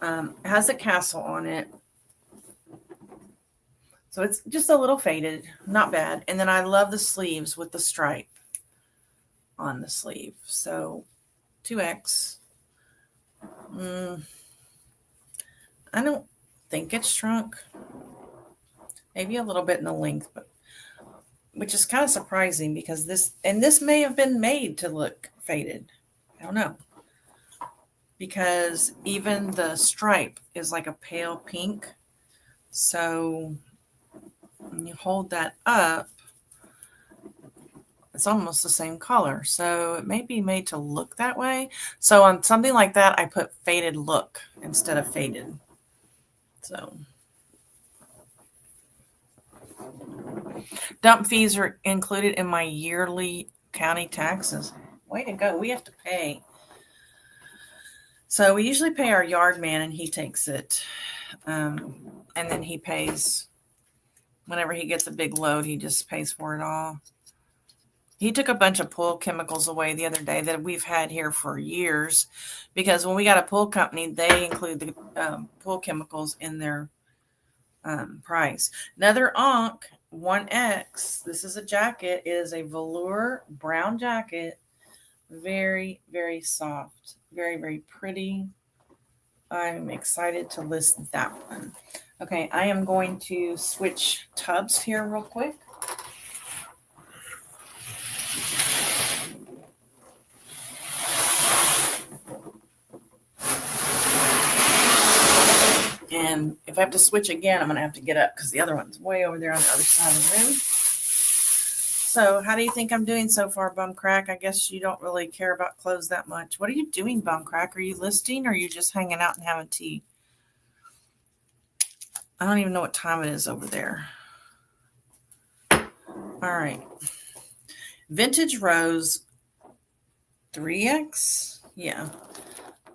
[SPEAKER 1] It has a castle on it. So it's just a little faded, not bad. And then I love the sleeves with the stripe on the sleeve. So 2X. I don't think it's shrunk. Maybe a little bit in the length, but which is kind of surprising because this may have been made to look faded. I don't know. Because even the stripe is like a pale pink. So when you hold that up, it's almost the same color. So it may be made to look that way. So on something like that, I put faded look instead of faded. Dump fees are included in my yearly county taxes. Way to go. We have to pay. So we usually pay our yard man and he takes it. And then he pays whenever he gets a big load, he just pays for it all. He took a bunch of pool chemicals away the other day that we've had here for years, because when we got a pool company, they include the pool chemicals in their price. Another Ankh 1X. This is a jacket. It is a velour brown jacket. Very, very soft. Very, very pretty. I'm excited to list that one. Okay, I am going to switch tubs here real quick. And if I have to switch again, I'm going to have to get up because the other one's way over there on the other side of the room. So how do you think I'm doing so far, Bum Crack? I guess you don't really care about clothes that much. What are you doing, Bum Crack? Are you listing or are you just hanging out and having tea? I don't even know what time it is over there. All right. Vintage Rose 3X. Yeah.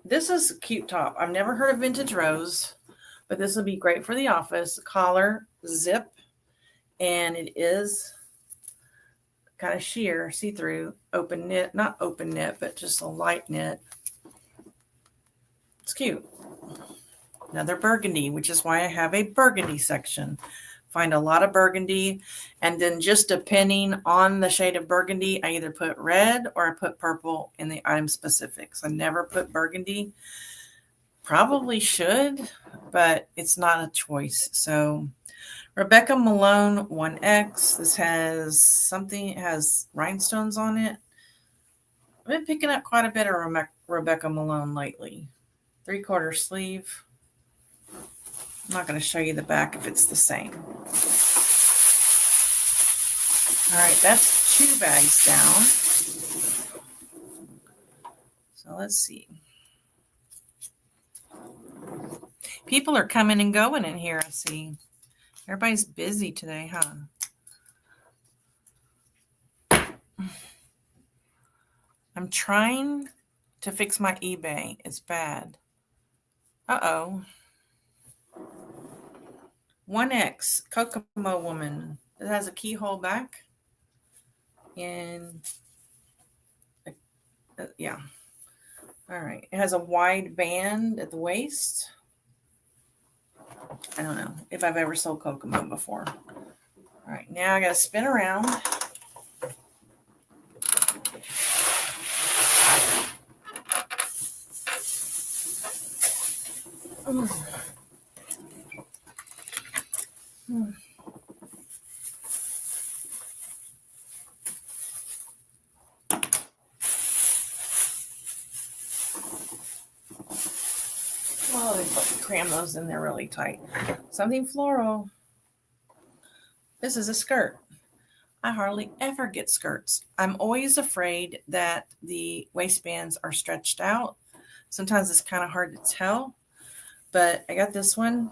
[SPEAKER 1] This is a cute top. I've never heard of Vintage Rose, but this will be great for the office. Collar, zip, and it is kind of sheer, see-through, open knit. Not open knit, but just a light knit. It's cute. Another burgundy, which is why I have a burgundy section. Find a lot of burgundy, and then just depending on the shade of burgundy, I either put red or I put purple in the item specifics. I never put burgundy. Probably should, but it's not a choice. So Rebecca Malone 1X. This has something, it has rhinestones on it. I've been picking up quite a bit of Rebecca Malone lately. 3/4 sleeve. I'm not going to show you the back if it's the same. All right, that's 2 bags down. So let's see. People are coming and going in here, I see. Everybody's busy today, huh? I'm trying to fix my eBay. It's bad. Uh-oh. 1X, Kokomo Woman. It has a keyhole back. And, yeah. All right. It has a wide band at the waist. I don't know if I've ever sold Kokomo before. All right. Now I got to spin around. Oh, they cram those in there really tight. Something floral. This is a skirt. I hardly ever get skirts. I'm always afraid that the waistbands are stretched out. Sometimes it's kind of hard to tell, but I got this one.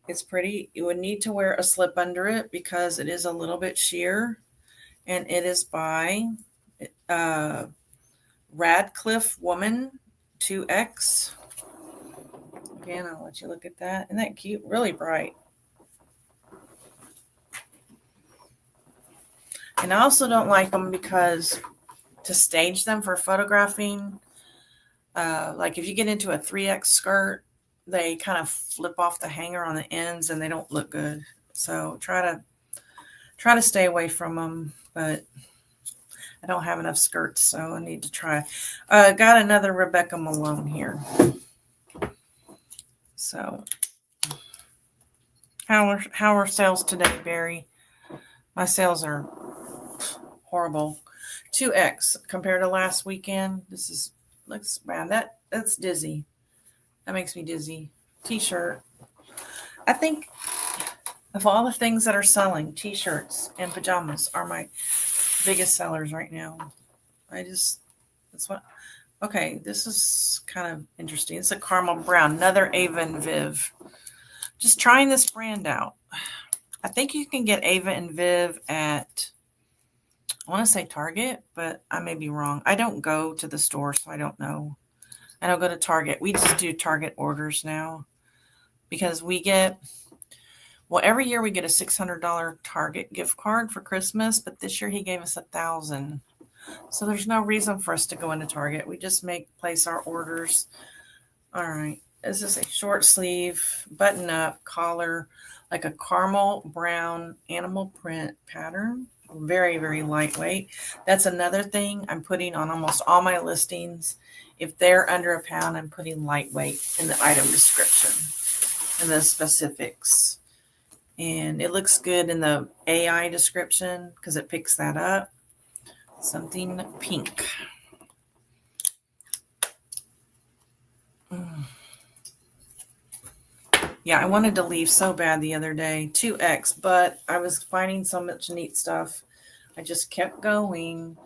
[SPEAKER 1] It's pretty. You would need to wear a slip under it because it is a little bit sheer, and it is by Radcliffe Woman 2X. Again, I'll let you look at that. Isn't that cute? Really bright. And I also don't like them because to stage them for photographing, like if you get into a 3X skirt, they kind of flip off the hanger on the ends and they don't look good. So try to stay away from them, but I don't have enough skirts, so I need to try. Got another Rebecca Malone here. So how are sales today, Barry? My sales are horrible. 2X compared to last weekend. This looks bad. That's dizzy. That makes me dizzy. T-shirt. I think of all the things that are selling, T-shirts and pajamas are my biggest sellers right now. Okay, this is kind of interesting. It's a caramel brown, another Avon Viv. Just trying this brand out. I think you can get Ava and Viv at, I want to say Target, but I may be wrong. I don't go to the store, so I don't know. I don't go to Target. We just do Target orders now because we get, well, every year we get a $600 Target gift card for Christmas, but this year he gave us $1,000. So there's no reason for us to go into Target. We just place our orders. All right. This is a short sleeve, button up, collar, like a caramel brown animal print pattern. Very, very lightweight. That's another thing I'm putting on almost all my listings. If they're under a pound, I'm putting lightweight in the item description and the specifics. And it looks good in the AI description because it picks that up. Something pink. Yeah, I wanted to leave so bad the other day, 2X, but I was finding so much neat stuff. I just kept going.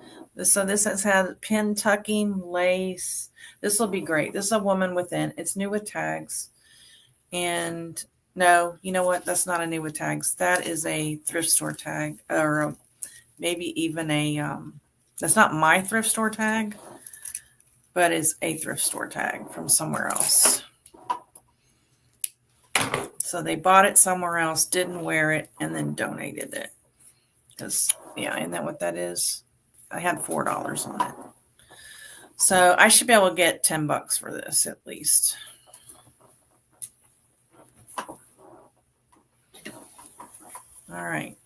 [SPEAKER 1] So this has had pin tucking, lace. This will be great. This is a woman within. It's new with tags. And no, you know what? That's not a new with tags. That is a thrift store tag, or maybe even a, that's not my thrift store tag, but it's a thrift store tag from somewhere else. So they bought it somewhere else, didn't wear it, and then donated it. Because, yeah, isn't that what that is? I had $4 on it. So I should be able to get $10 for this at least. All right.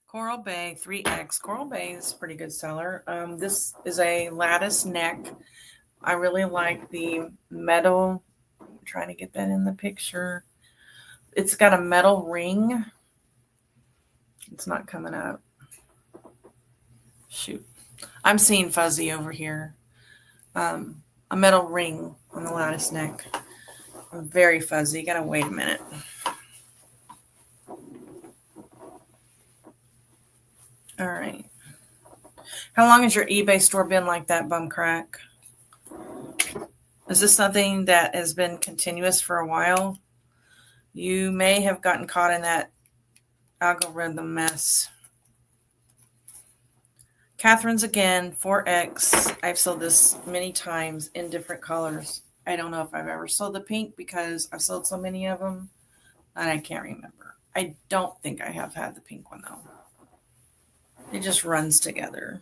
[SPEAKER 1] Coral Bay 3X. Coral Bay is a pretty good seller. This is a lattice neck. I really like the metal. I'm trying to get that in the picture. It's got a metal ring. It's not coming up. Shoot. I'm seeing fuzzy over here. A metal ring on the lattice neck. Very fuzzy. Gotta wait a minute. All right. How long has your eBay store been like that, bum crack? Is this something that has been continuous for a while? You may have gotten caught in that algorithm mess. Catherine's again, 4X. I've sold this many times in different colors. I don't know if I've ever sold the pink because I've sold so many of them and I can't remember. I don't think I have had the pink one though. It just runs together.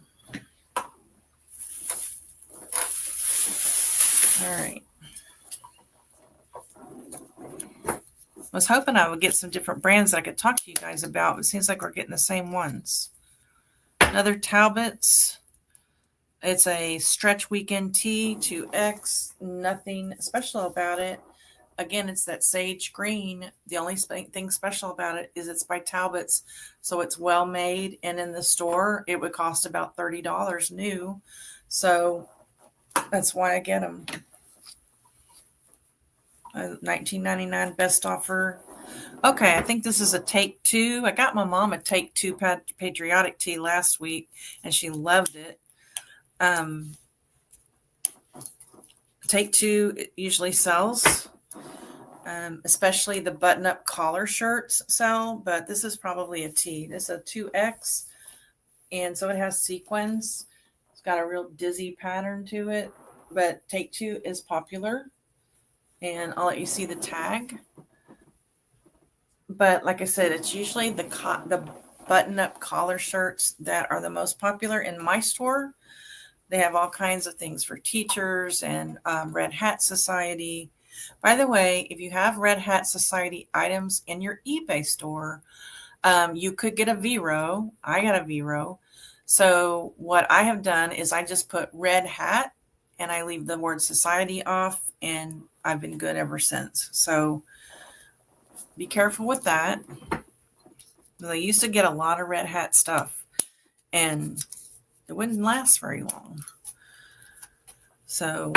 [SPEAKER 1] All right. I was hoping I would get some different brands that I could talk to you guys about. It seems like we're getting the same ones. Another Talbot's. It's a stretch weekend tee, 2X. Nothing special about it. Again, it's that sage green. The only thing special about it is it's by Talbot's. So it's well made. And in the store, it would cost about $30 new. So that's why I get them. $19.99 best offer. Okay, I think this is a Take Two. I got my mom a Take Two patriotic tee last week, and she loved it. Take Two usually sells, especially the button-up collar shirts sell, but this is probably a tee. This is a 2X, and so it has sequins. It's got a real dizzy pattern to it, but Take Two is popular, and I'll let you see the tag. But like I said, it's usually the button-up collar shirts that are the most popular in my store. They have all kinds of things for teachers and Red Hat Society. By the way, if you have Red Hat Society items in your eBay store, you could get a Vero. I got a Vero. So what I have done is I just put Red Hat and I leave the word Society off, and I've been good ever since. So be careful with that. I used to get a lot of Red Hat stuff, and it wouldn't last very long. So,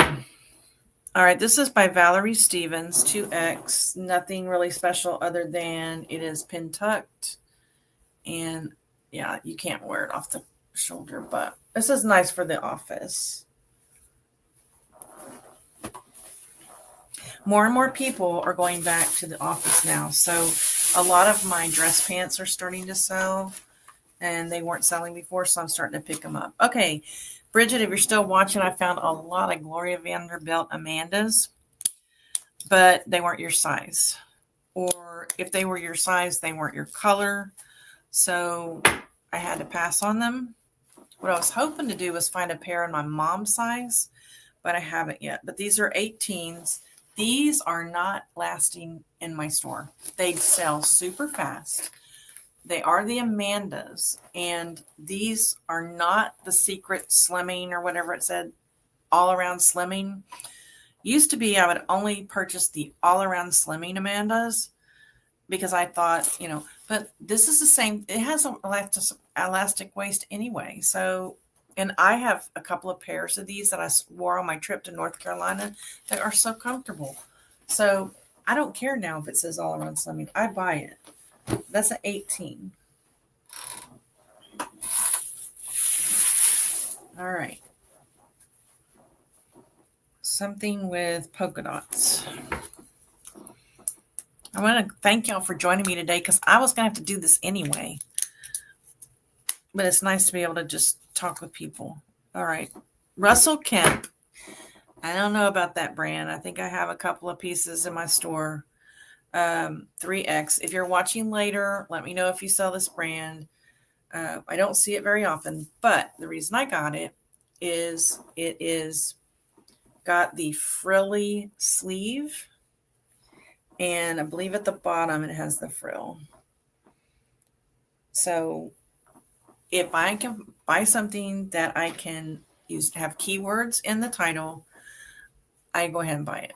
[SPEAKER 1] all right, this is by Valerie Stevens, 2X. Nothing really special other than it is pin tucked. And yeah, you can't wear it off the shoulder, but this is nice for the office. More and more people are going back to the office now. So a lot of my dress pants are starting to sell, and they weren't selling before, so I'm starting to pick them up. Okay, Bridget, if you're still watching, I found a lot of Gloria Vanderbilt Amandas, but they weren't your size. Or if they were your size, they weren't your color. So I had to pass on them. What I was hoping to do was find a pair in my mom's size, but I haven't yet. But these are 18s. These are not lasting in my store. They sell super fast. They are the Amandas, and these are not the secret slimming or whatever it said, all around slimming. Used to be I would only purchase the all around slimming Amandas because I thought, but this is the same. It has an elastic waist anyway. So, and I have a couple of pairs of these that I wore on my trip to North Carolina that are so comfortable. So I don't care now if it says all around slimming. I buy it. That's an 18. All right. Something with polka dots. I want to thank y'all for joining me today because I was going to have to do this anyway. But it's nice to be able to just talk with people. All right. Russell Kemp. I don't know about that brand. I think I have a couple of pieces in my store. 3X. If you're watching later, let me know if you sell this brand. I don't see it very often, but the reason I got it is got the frilly sleeve, and I believe at the bottom it has the frill. So if I can buy something that I can use to have keywords in the title, I go ahead and buy it.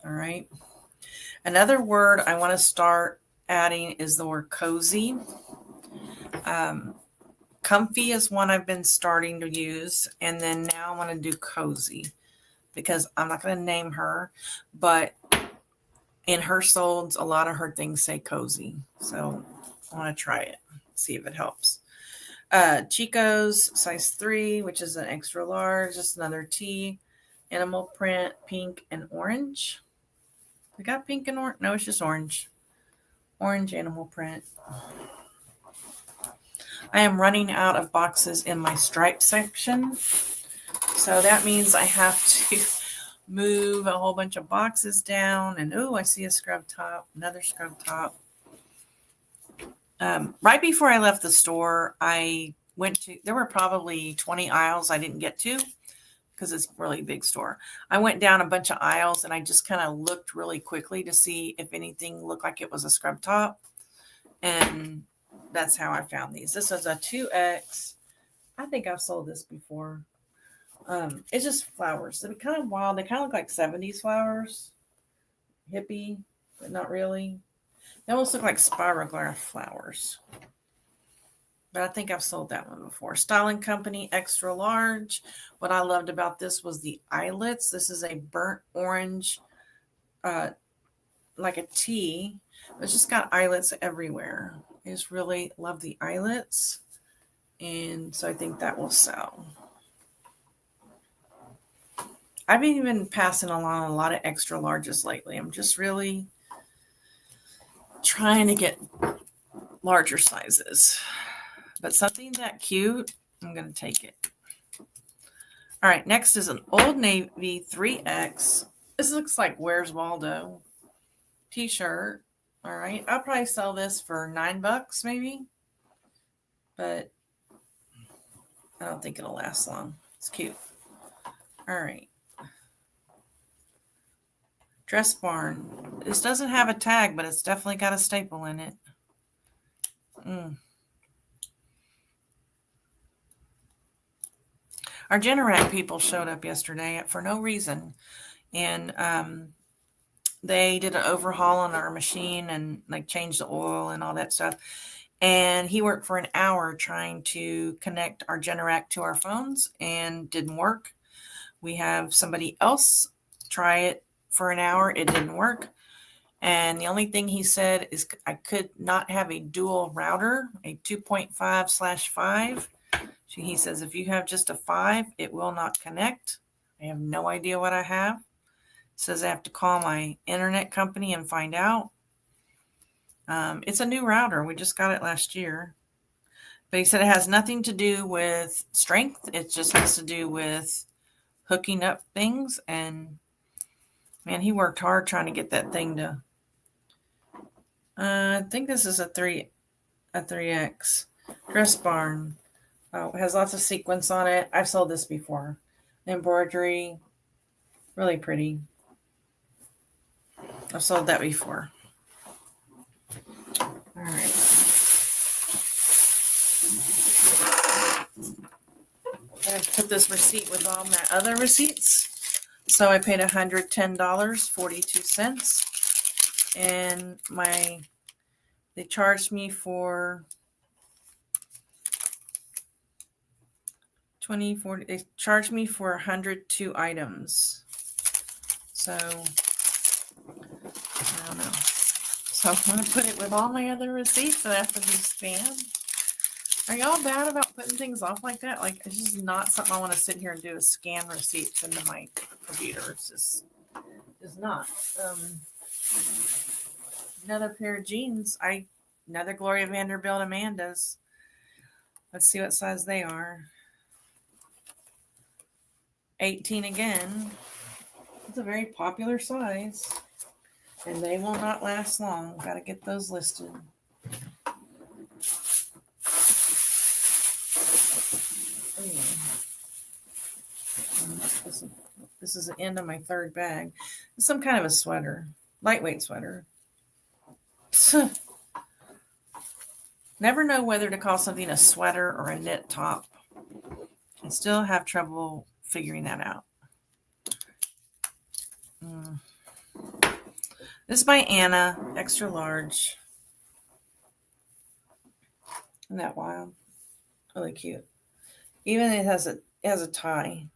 [SPEAKER 1] All right. Another word I want to start adding is the word cozy. Comfy is one I've been starting to use. And then now I want to do cozy because I'm not going to name her, but in her solds, a lot of her things say cozy. So I want to try it, see if it helps. Chico's size 3, which is an extra large, just another T. Animal print, pink and orange. We got pink and orange. No, it's just orange. Orange animal print. I am running out of boxes in my stripe section. So that means I have to move a whole bunch of boxes down. And I see a scrub top, another scrub top. Right before I left the store, I went to, there were probably 20 aisles I didn't get to because it's a really big store. I went down a bunch of aisles and I just kind of looked really quickly to see if anything looked like it was a scrub top. And that's how I found these. This is a 2X. I think I've sold this before. It's just flowers. They're kind of wild. They kind of look like 70s flowers. Hippie, but not really. They almost look like spirograph flowers. But I think I've sold that one before. Styling Company, extra large. What I loved about this was the eyelets. This is a burnt orange, like a tea. It's just got eyelets everywhere. I just really love the eyelets. And so I think that will sell. I've been passing along a lot of extra larges lately. I'm just really trying to get larger sizes. But something that cute, I'm going to take it. All right, next is an Old Navy 3X. This looks like Where's Waldo t-shirt. All right, I'll probably sell this for $9 maybe. But I don't think it'll last long. It's cute. All right. Dress Barn. This doesn't have a tag, but it's definitely got a staple in it. Our Generac people showed up yesterday for no reason. And they did an overhaul on our machine and like changed the oil and all that stuff. And he worked for an hour trying to connect our Generac to our phones and didn't work. We have somebody else try it for an hour. It didn't work. And the only thing he said is I could not have a dual router, a 2.5/5. He says, if you have just a 5, it will not connect. I have no idea what I have. says I have to call my internet company and find out. It's a new router. We just got it last year. But he said it has nothing to do with strength. It just has to do with hooking up things. And man, he worked hard trying to get that thing to. I think this is a 3X dress barn. Oh, it has lots of sequins on it. I've sold this before. Embroidery, really pretty. I've sold that before. All right. I'm going to put this receipt with all my other receipts. So I paid $110.42. And they charged me for they charged me for 102 items. So I don't know. So I'm going to put it with all my other receipts so that have to be spammed. Are y'all bad about putting things off like that? Like, it's just not something I want to sit here and do is scan receipts into my computer. It's just not. Another pair of jeans. Another Gloria Vanderbilt Amanda's. Let's see what size they are. 18 again. It's a very popular size. And they will not last long. Got to get those listed. This is the end of my third bag. It's some kind of a sweater. Lightweight sweater. Never know whether to call something a sweater or a knit top. I still have trouble figuring that out. This is by Anna, extra large. Isn't that wild? Really cute. Even it has a tie.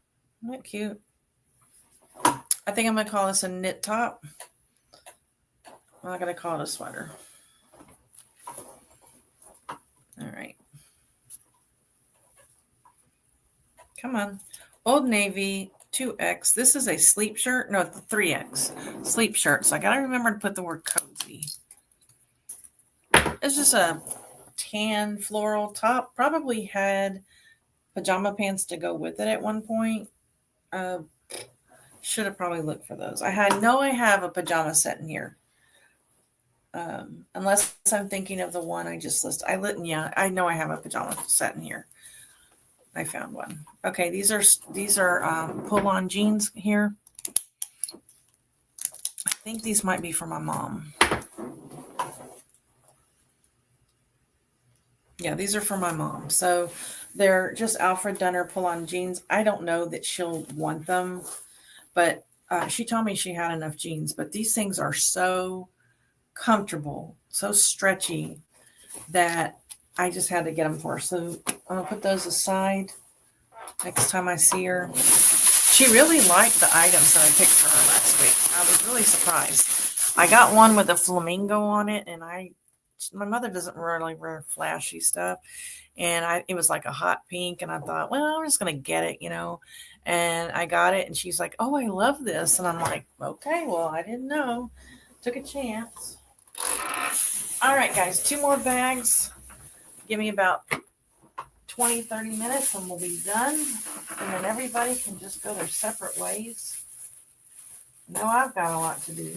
[SPEAKER 1] Isn't that cute? I think I'm going to call this a knit top. I'm not going to call it a sweater. All right. Come on. Old Navy 2X. This is a sleep shirt. No, it's a 3X. Sleep shirt. So I got to remember to put the word cozy. It's just a tan floral top. Probably had pajama pants to go with it at one point. Should have probably looked for those. I have a pajama set in here. Unless I'm thinking of the one I just listed. I know I have a pajama set in here. I found one. Okay, these are pull-on jeans here. I think these might be for my mom. Yeah, these are for my mom. So they're just Alfred Dunner pull-on jeans. I don't know that she'll want them, but she told me she had enough jeans. But these things are so comfortable, so stretchy that I just had to get them for her. So I'm going to put those aside next time I see her. She really liked the items that I picked for her last week. I was really surprised. I got one with a flamingo on it, and my mother doesn't really wear flashy stuff. And it was like a hot pink, and I thought, well, I'm just going to get it, And I got it, and she's like, oh, I love this. And I'm like, okay, well, I didn't know. Took a chance. All right, guys, 2 more bags. Give me about 20, 30 minutes and we'll be done. And then everybody can just go their separate ways. I know I've got a lot to do.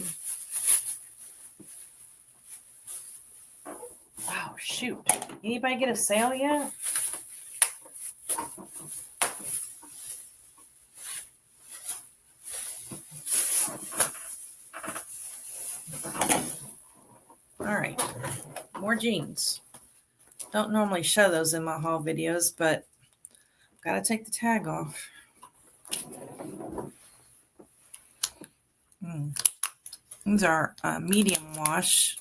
[SPEAKER 1] Oh, shoot. Anybody get a sale yet? All right. More jeans. Don't normally show those in my haul videos, but got to take the tag off. These are medium wash.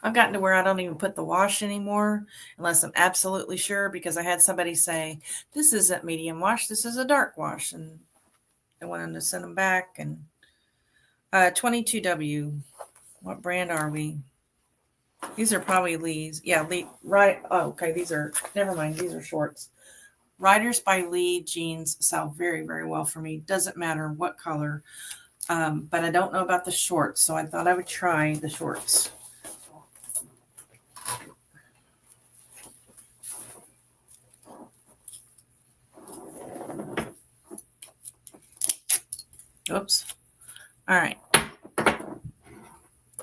[SPEAKER 1] I've gotten to where I don't even put the wash anymore unless I'm absolutely sure, because I had somebody say, this isn't medium wash, this is a dark wash. And I wanted to send them back. And 22W. What brand are we? These are probably Lee's. Yeah, Lee. Right. Oh, okay. Never mind. These are shorts. Riders by Lee jeans sell very, very well for me. Doesn't matter what color. But I don't know about the shorts, so I thought I would try the shorts. Oops. All right.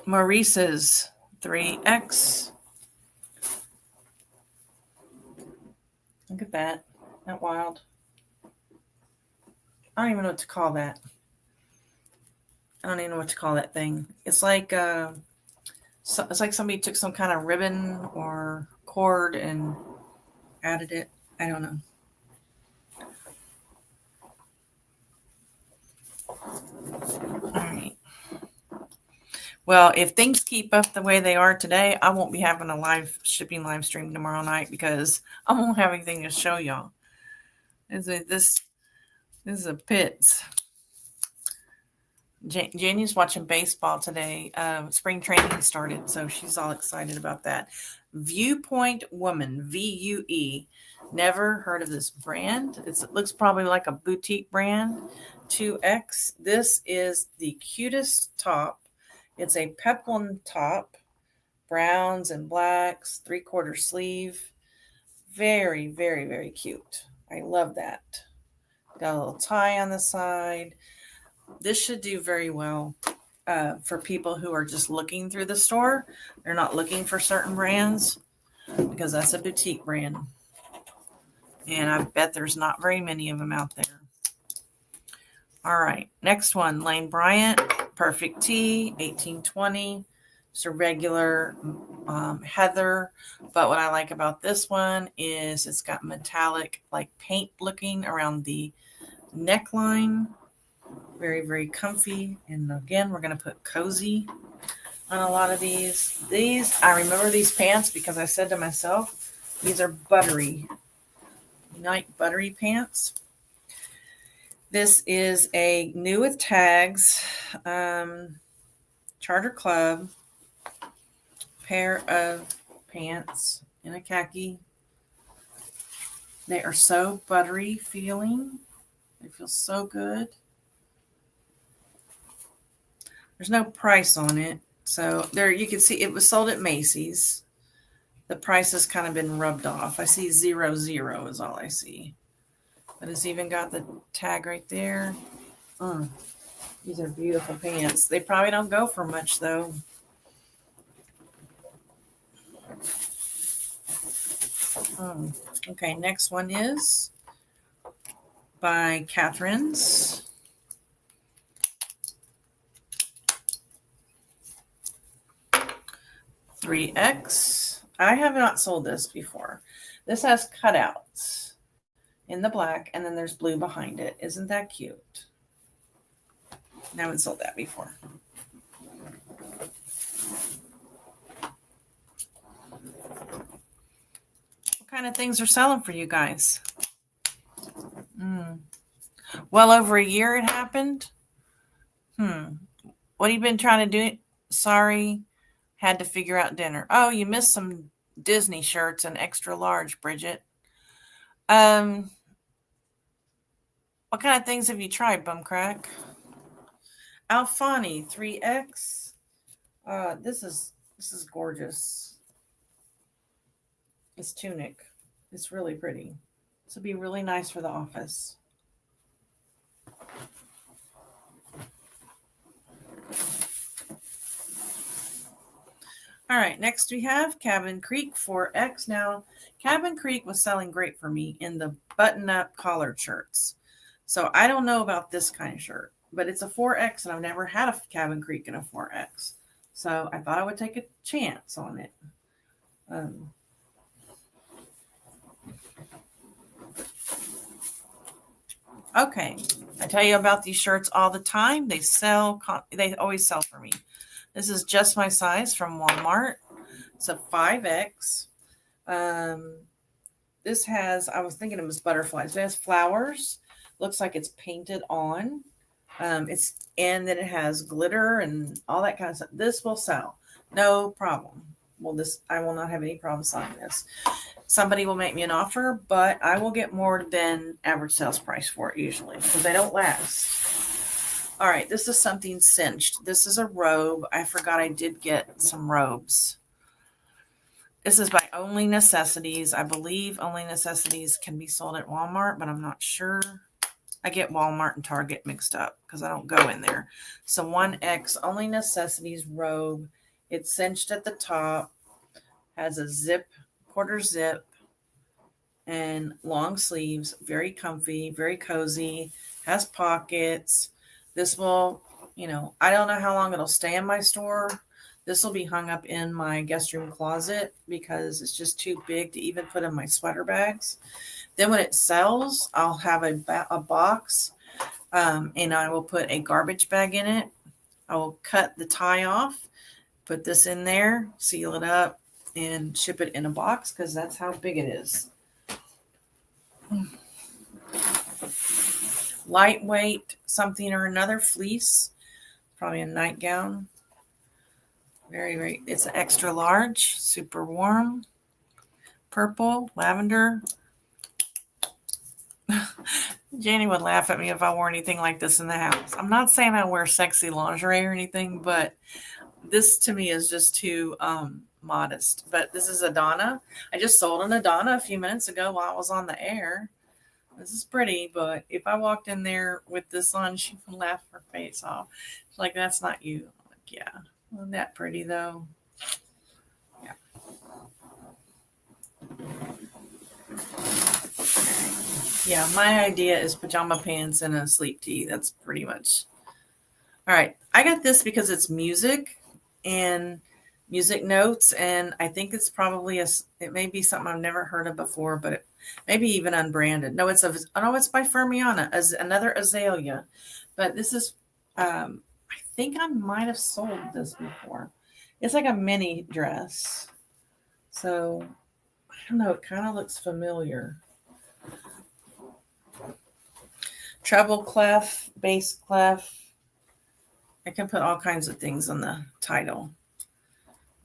[SPEAKER 1] Maurice's 3X. Look at that. Isn't that wild? I don't even know what to call that. I don't even know what to call that thing. It's like it's like somebody took some kind of ribbon or cord and added it. I don't know. All right. Well, if things keep up the way they are today, I won't be having a live shipping live stream tomorrow night because I won't have anything to show y'all. This is a pits. Janie's watching baseball today. Spring training started, so she's all excited about that. Viewpoint Woman, VUE. Never heard of this brand. It looks probably like a boutique brand. 2X. This is the cutest top. It's a peplum top, browns and blacks, 3/4 sleeve. Very, very, very cute. I love that. Got a little tie on the side. This should do very well for people who are just looking through the store. They're not looking for certain brands because that's a boutique brand. And I bet there's not very many of them out there. All right. Next one, Lane Bryant, Perfect Tee, 1820. It's a regular heather. But what I like about this one is it's got metallic, like paint looking around the neckline. Very, very comfy. And again, we're going to put cozy on a lot of these. I remember these pants because I said to myself, these are buttery. Night buttery pants. This is a new with tags, Charter Club pair of pants in a khaki. They are so buttery feeling. They feel so good. There's no price on it. So there you can see it was sold at Macy's. The price has kind of been rubbed off. I see 00 is all I see. But it's even got the tag right there. These are beautiful pants. They probably don't go for much though. Okay, next one is by Catherine's. $3X. I have not sold this before. This has cutouts in the black, and then there's blue behind it. Isn't that cute? I haven't sold that before. What kind of things are selling for you guys? Well over a year it happened. What have you been trying to do? Sorry, had to figure out dinner. Oh, you missed some Disney shirts and extra large, Bridget. What kind of things have you tried, Bumcrack? Alfani 3X. This is gorgeous. It's tunic. It's really pretty. This would be really nice for the office. All right, next we have Cabin Creek 4X. Now, Cabin Creek was selling great for me in the button-up collared shirts. So I don't know about this kind of shirt, but it's a 4X, and I've never had a Cabin Creek in a 4X. So I thought I would take a chance on it. Okay, I tell you about these shirts all the time. They always sell for me. This is just my size from Walmart. It's a 5X. This has, I was thinking it was butterflies. It has flowers. Looks like it's painted on. And then it has glitter and all that kind of stuff. This will sell. No problem. I will not have any problem selling this. Somebody will make me an offer, but I will get more than average sales price for it usually because they don't last. All right, this is something cinched. This is a robe. I forgot I did get some robes. This is by Only Necessities. I believe Only Necessities can be sold at Walmart, but I'm not sure. I get Walmart and Target mixed up because I don't go in there. So 1X Only Necessities robe. It's cinched at the top. Has a zip, quarter zip, and long sleeves. Very comfy, very cozy. Has pockets. This will, I don't know how long it'll stay in my store. This will be hung up in my guest room closet because it's just too big to even put in my sweater bags. Then when it sells, I'll have a box, and I will put a garbage bag in it. I will cut the tie off, put this in there, seal it up, and ship it in a box because that's how big it is. Lightweight, something or another, fleece, probably a nightgown. Very, very, it's an extra large, super warm, purple, lavender. Janie would laugh at me if I wore anything like this in the house. I'm not saying I wear sexy lingerie or anything, but this to me is just too modest. But this is a Donna. I just sold an Donna a few minutes ago while I was on the air. This is pretty, but if I walked in there with this on, she would laugh her face off. She's like, that's not you. I'm like, yeah. Isn't that pretty though? Yeah. Yeah, my idea is pajama pants and a sleep tee. That's pretty much. All right. I got this because it's music and music notes, and I think it's probably it may be something I've never heard of before, but maybe even unbranded. No, it's by Fermiana, as another azalea. But this is I think I might have sold this before. It's like a mini dress. So I don't know, it kind of looks familiar. Treble clef, bass clef. I can put all kinds of things on the title.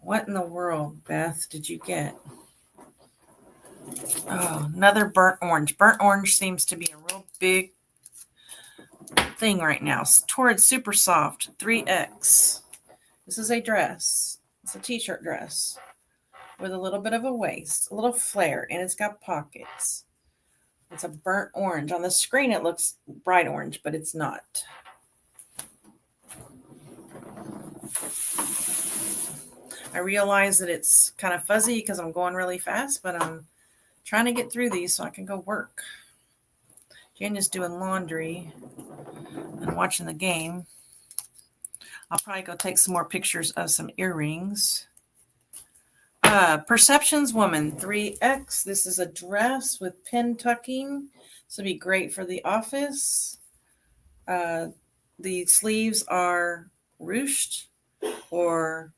[SPEAKER 1] What in the world, Beth, did you get? Oh, another burnt orange. Burnt orange seems to be a real big thing right now. Torrid Super Soft 3X. This is a dress. It's a t-shirt dress with a little bit of a waist, a little flare, and it's got pockets. It's a burnt orange. On the screen, it looks bright orange, but it's not. I realize that it's kind of fuzzy because I'm going really fast, but I'm trying to get through these so I can go work. Jania's doing laundry and watching the game. I'll probably go take some more pictures of some earrings. Perceptions Woman 3X. This is a dress with pin tucking. This will be great for the office. The sleeves are ruched, or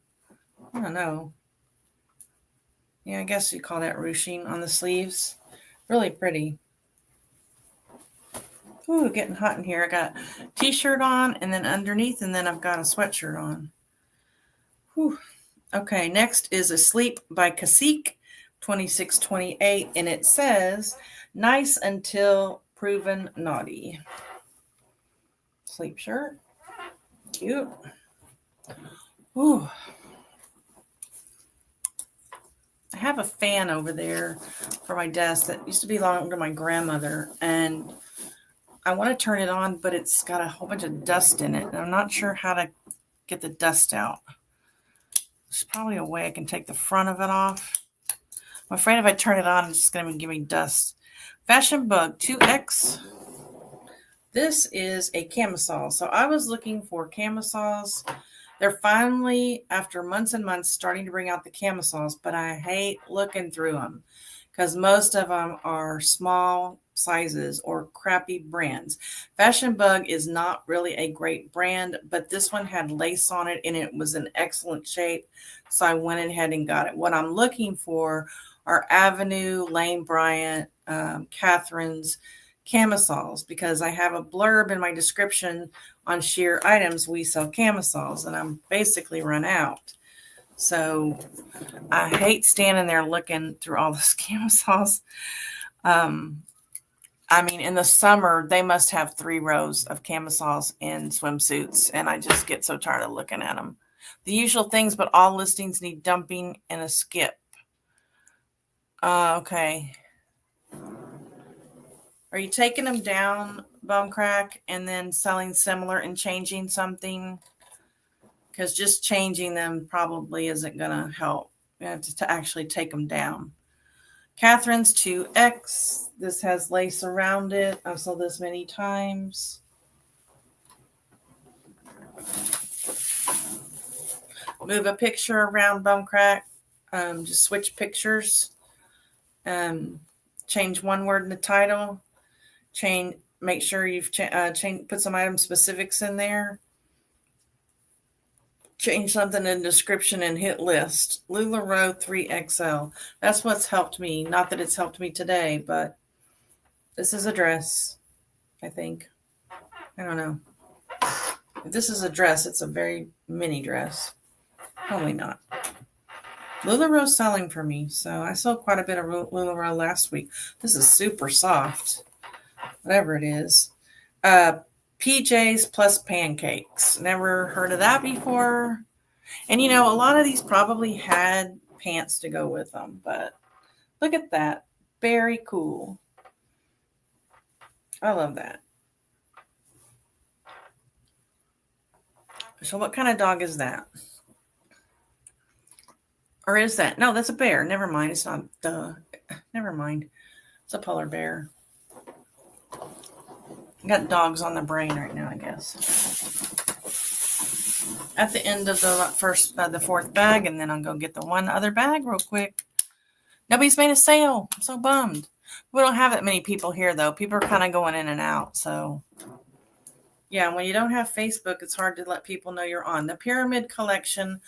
[SPEAKER 1] I don't know. Yeah, I guess you call that ruching on the sleeves. Really pretty. Ooh, getting hot in here. I got a t-shirt on, and then underneath, and then I've got a sweatshirt on. Whew. Okay, next is Asleep by Cacique, 2628, and it says, nice until proven naughty. Sleep shirt. Cute. Ooh. I have a fan over there for my desk that used to belong to my grandmother, and I want to turn it on, but it's got a whole bunch of dust in it, and I'm not sure how to get the dust out. There's probably a way I can take the front of it off. I'm afraid if I turn it on, it's just going to give me dust. Fashion Bug 2X. This is a camisole. So I was looking for camisoles. They're finally, after months and months, starting to bring out the camisoles, but I hate looking through them because most of them are small sizes or crappy brands. Fashion Bug is not really a great brand, but this one had lace on it and it was in excellent shape. So I went ahead and got it. What I'm looking for are Avenue, Lane Bryant, Catherine's camisoles, because I have a blurb in my description on Sheer Items. We sell camisoles, and I'm basically run out. So I hate standing there looking through all those camisoles. I mean, in the summer, they must have 3 rows of camisoles and swimsuits, and I just get so tired of looking at them. The usual things, but all listings need dumping and a skip. Okay. Are you taking them down, Bone Crack, and then selling similar and changing something? Because just changing them probably isn't going to help. You have to actually take them down. Catherine's 2X. This has lace around it. I've sold this many times. Move a picture around, Bone Crack. Just switch pictures. Change one word in the title. Make sure you've put some item specifics in there. Change something in description and hit list. LuLaRoe 3XL. That's what's helped me. Not that it's helped me today, but this is a dress, I think. I don't know. If this is a dress, it's a very mini dress. Probably not. LuLaRoe's selling for me, so I sold quite a bit of LuLaRoe last week. This is super soft, whatever it is. PJs plus pancakes. Never heard of that before. And you know, a lot of these probably had pants to go with them, but look at that. Very cool. I love that. So what kind of dog is that? Or is that? No, that's a bear. Never mind. It's not. Never mind. It's a polar bear. Got dogs on the brain right now, I guess. At the end of the fourth bag, and then I'll go get the one other bag real quick. Nobody's made a sale. I'm so bummed. We don't have that many people here, though. People are kind of going in and out. So, yeah, when you don't have Facebook, it's hard to let people know you're on. The Pyramid Collection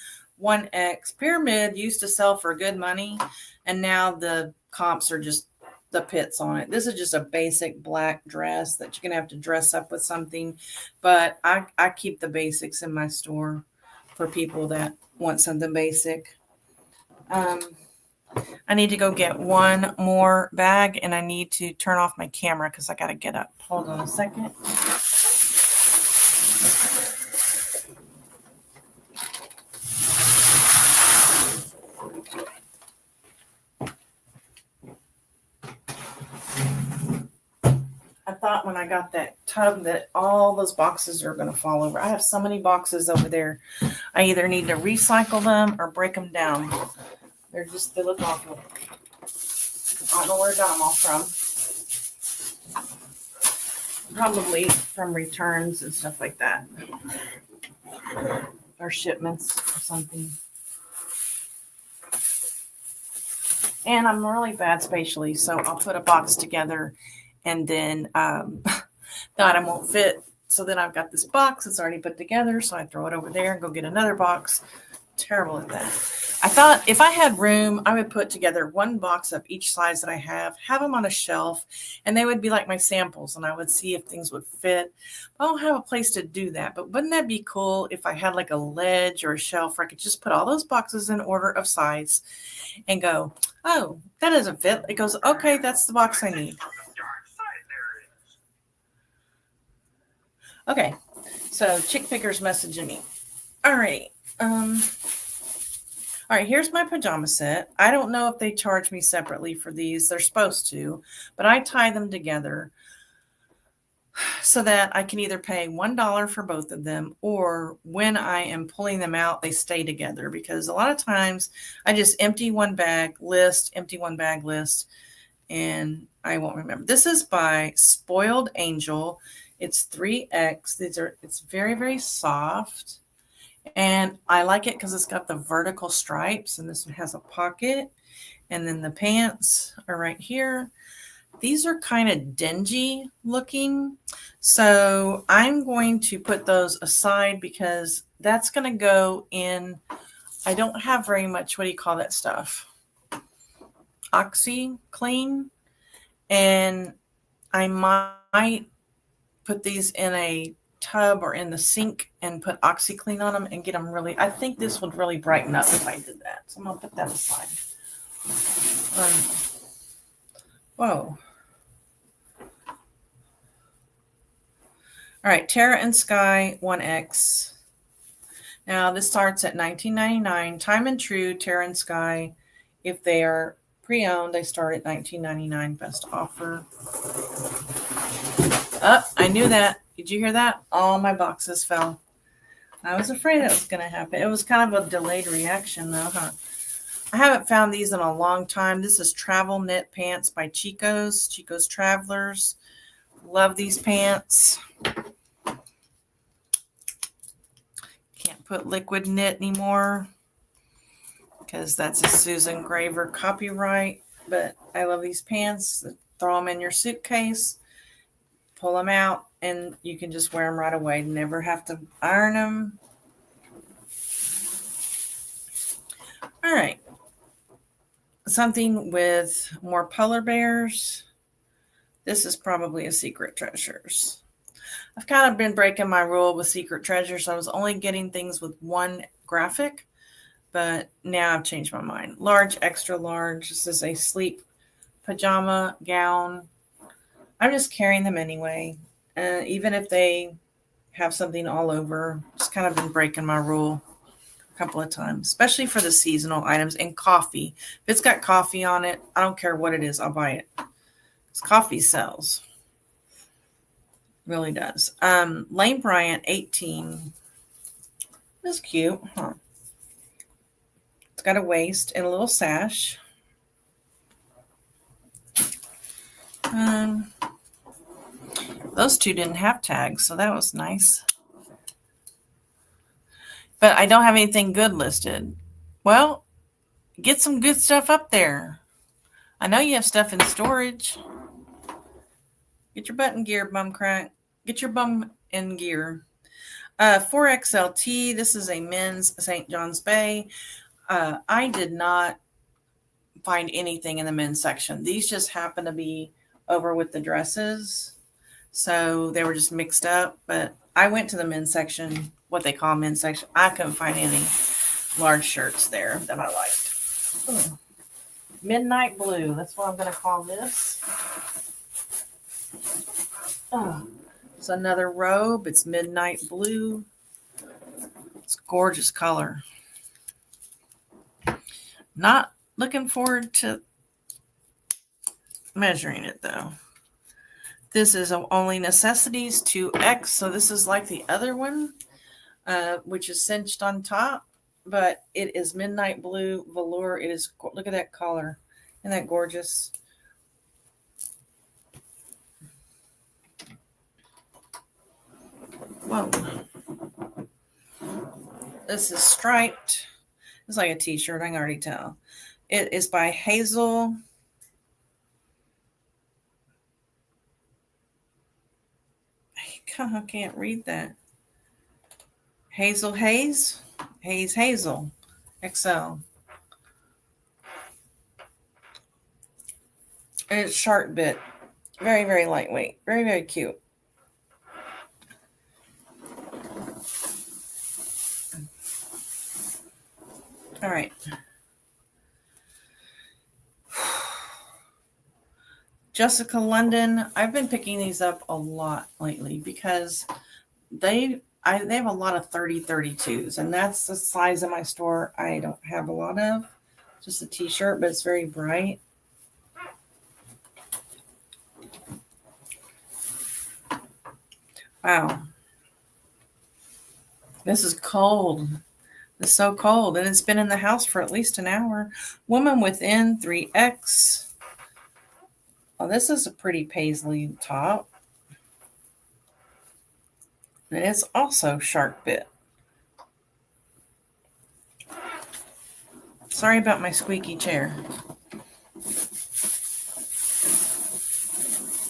[SPEAKER 1] 1X. Pyramid used to sell for good money, and now the comps are just the pits on it. This is just a basic black dress that you're going to have to dress up with something. But I keep the basics in my store for people that want something basic. I need to go get one more bag, and I need to turn off my camera because I got to get up. Hold on a second. I thought when I got that tub that all those boxes are going to fall over. I have so many boxes over there. I either need to recycle them or break them down. They look awful. I don't know where I got them all from. Probably from returns and stuff like that. Or shipments or something. And I'm really bad spatially, so I'll put a box together and then the item won't fit. So then I've got this box that's already put together, so I throw it over there and go get another box. Terrible at that. I thought if I had room, I would put together one box of each size that I have them on a shelf, and they would be like my samples, and I would see if things would fit. I don't have a place to do that, but wouldn't that be cool if I had like a ledge or a shelf where I could just put all those boxes in order of size and go, oh, that doesn't fit. It goes, okay, that's the box I need. Okay, so Chick Picker's messaging me. All right. All right, here's my pajama set. I don't know if they charge me separately for these. They're supposed to, but I tie them together so that I can either pay $1 for both of them, or when I am pulling them out, they stay together, because a lot of times I just empty one bag, list, empty one bag, list, and I won't remember. This is by Spoiled Angel. It's 3X. It's very, very soft. And I like it because it's got the vertical stripes, and this one has a pocket. And then the pants are right here. These are kind of dingy looking. So I'm going to put those aside because that's going to go in. I don't have very much, what do you call that stuff? OxyClean. And I might put these in a tub or in the sink and put OxyClean on them and get them really, I think this would really brighten up if I did that. So I'm going to put that aside. Whoa. All right, Terra and Sky 1X. Now this starts at $19.99. Time and True, Terra and Sky. If they are pre-owned, they start at $19.99. Best offer. Oh, I knew that. Did you hear that? All my boxes fell. I was afraid that was going to happen. It was kind of a delayed reaction though, huh? I haven't found these in a long time. This is Travel Knit Pants by Chico's. Chico's Travelers. Love these pants. Can't put liquid knit anymore because that's a Susan Graver copyright. But I love these pants. Throw them in your suitcase. Pull them out and you can just wear them right away. Never have to iron them. All right. Something with more polar bears. This is probably a Secret Treasures. I've kind of been breaking my rule with Secret Treasures. I was only getting things with one graphic, but now I've changed my mind. Large, extra large. This is a sleep pajama gown. I'm just carrying them anyway. Even if they have something all over, just kind of been breaking my rule a couple of times, especially for the seasonal items and coffee. If it's got coffee on it, I don't care what it is, I'll buy it. Because coffee sells. Really does. Lane Bryant 18. This is cute, huh? It's got a waist and a little sash. Those two didn't have tags, so that was nice. But I don't have anything good listed. Well, get some good stuff up there. I know you have stuff in storage. Get your butt in gear, bum crack. Get your bum in gear. 4XLT. This is a men's St. John's Bay. I did not find anything in the men's section. These just happen to be over with the dresses. So they were just mixed up. But I went to the men's section, what they call men's section. I couldn't find any large shirts there that I liked. Ooh. Midnight Blue. That's what I'm going to call this. Oh, it's another robe. It's Midnight Blue. It's a gorgeous color. Not looking forward to measuring it though. This is Only Necessities 2X. So this is like the other one, which is cinched on top, but it is Midnight Blue velour. It is, look at that collar. Isn't that gorgeous? Whoa. This is striped. It's like a t-shirt, I can already tell. It is by Hazel. I can't read that. Hazel Haze. Hazel. XL. And it's sharp bit. Very, very lightweight. Very, very cute. All right. Jessica London. I've been picking these up a lot lately because they have a lot of 30-32s, and that's the size of my store I don't have a lot of. Just a t-shirt, but it's very bright. Wow. This is cold. It's so cold, and it's been in the house for at least an hour. Woman Within 3X. Oh, this is a pretty paisley top. And it's also shark bit. Sorry about my squeaky chair.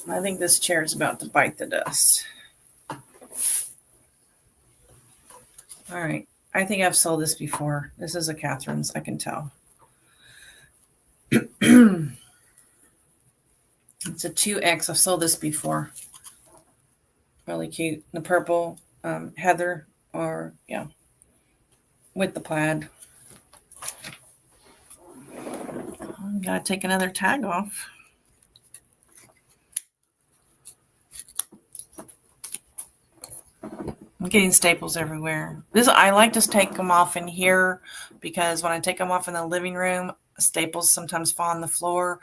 [SPEAKER 1] I think this chair is about to bite the dust. All right. I think I've sold this before. This is a Catherine's, I can tell. It's a 2X. I've sold this before. Really cute. The purple heather or, yeah, with the plaid. Gotta take another tag off. I'm getting staples everywhere. I like to take them off in here because when I take them off in the living room, staples sometimes fall on the floor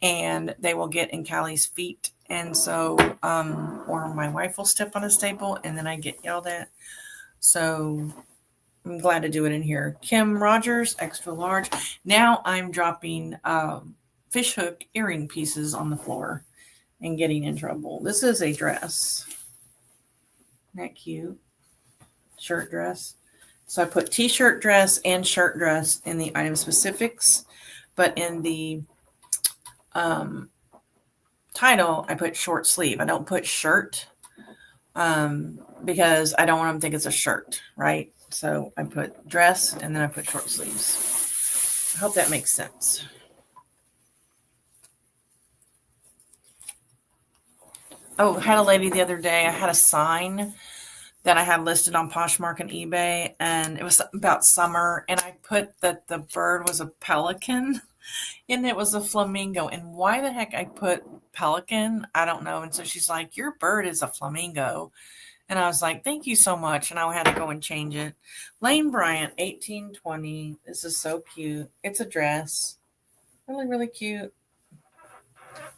[SPEAKER 1] and they will get in Callie's feet. And so, or my wife will step on a staple and then I get yelled at. So I'm glad to do it in here. Kim Rogers, extra large. Now I'm dropping fishhook earring pieces on the floor and getting in trouble. This is a dress. Isn't that cute? Shirt dress. So I put t-shirt dress and shirt dress in the item specifics, but in the title, I put short sleeve. I don't put shirt because I don't want them to think it's a shirt, right? So I put dress and then I put short sleeves. I hope that makes sense. Oh, I had a lady the other day. I had a sign that I had listed on Poshmark and eBay, and it was about summer, and I put that the bird was a pelican, and it was a flamingo. And why the heck I put pelican, I don't know. And so she's like, your bird is a flamingo. And I was like, thank you so much. And I had to go and change it. Lane Bryant, 1820. This is so cute. It's a dress. Really, really cute.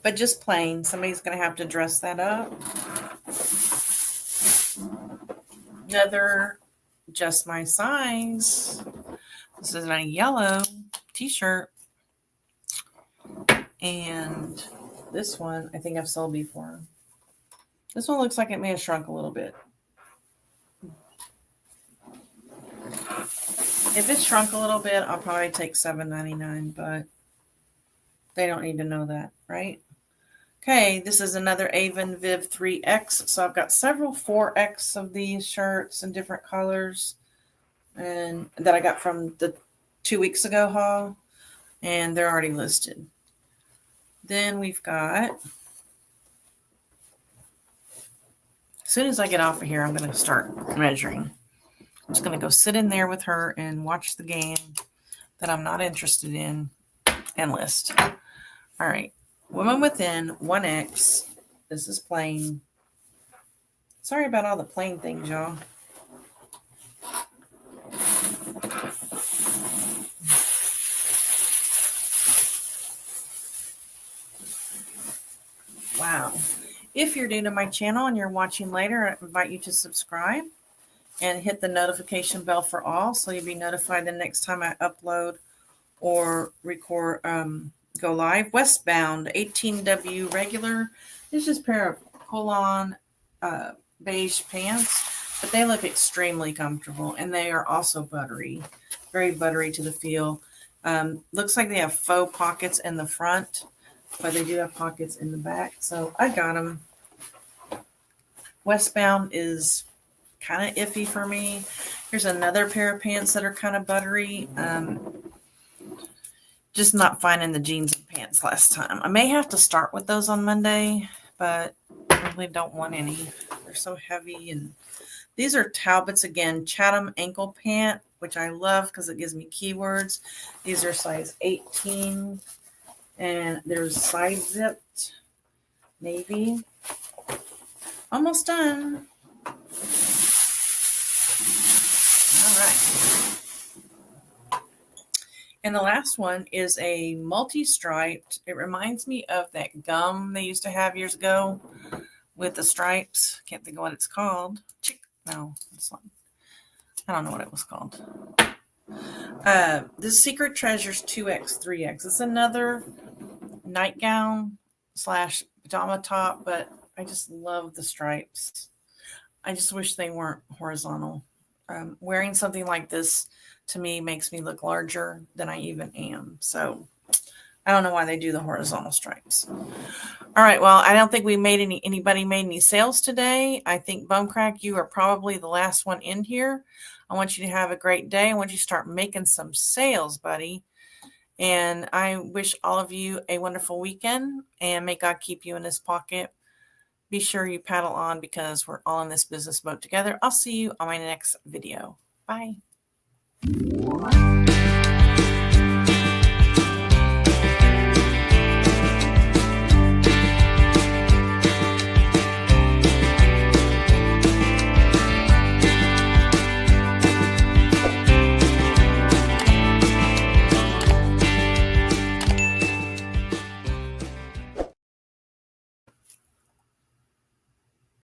[SPEAKER 1] But just plain. Somebody's going to have to dress that up. Another just my size. This is a yellow t-shirt. And this one, I think I've sold before. This one looks like it may have shrunk a little bit. If it shrunk a little bit, I'll probably take $7.99, but they don't need to know that, right? Okay, this is another Avon Viv 3X. So I've got several 4X of these shirts in different colors and that I got from the 2 weeks ago haul, and they're already listed. Then we've got, as soon as I get off of here, I'm going to start measuring. I'm just going to go sit in there with her and watch the game that I'm not interested in and list. All right. Woman Within 1X. This is plain. Sorry about all the plain things, y'all. Wow. If you're new to my channel and you're watching later, I invite you to subscribe and hit the notification bell for all so you'll be notified the next time I upload or record, go live. Westbound 18W regular. It's just a pair of pull-on beige pants, but they look extremely comfortable and they are also buttery, very buttery to the feel. Looks like they have faux pockets in the front, but they do have pockets in the back. So I got them. Westbound is kind of iffy for me. Here's another pair of pants that are kind of buttery. Just not finding the jeans and pants last time. I may have to start with those on Monday, but I really don't want any. They're so heavy. And these are Talbots again, Chatham ankle pant, which I love because it gives me keywords. These are size 18, and they're side zipped, navy. Almost done. All right. And the last one is a multi-striped. It reminds me of that gum they used to have years ago with the stripes. Can't think of what it's called. No, it's not. I don't know what it was called. This Secret Treasures 2X, 3X. It's another nightgown / pajama top, but I just love the stripes. I just wish they weren't horizontal. Wearing something like this to me makes me look larger than I even am. So I don't know why they do the horizontal stripes. All right. Well, I don't think anybody made any sales today. I think Bumcrack, you are probably the last one in here. I want you to have a great day. I want you to start making some sales, buddy. And I wish all of you a wonderful weekend, and may God keep you in his pocket. be sure you paddle on because we're all in this business boat together. I'll see you on my next video. Bye.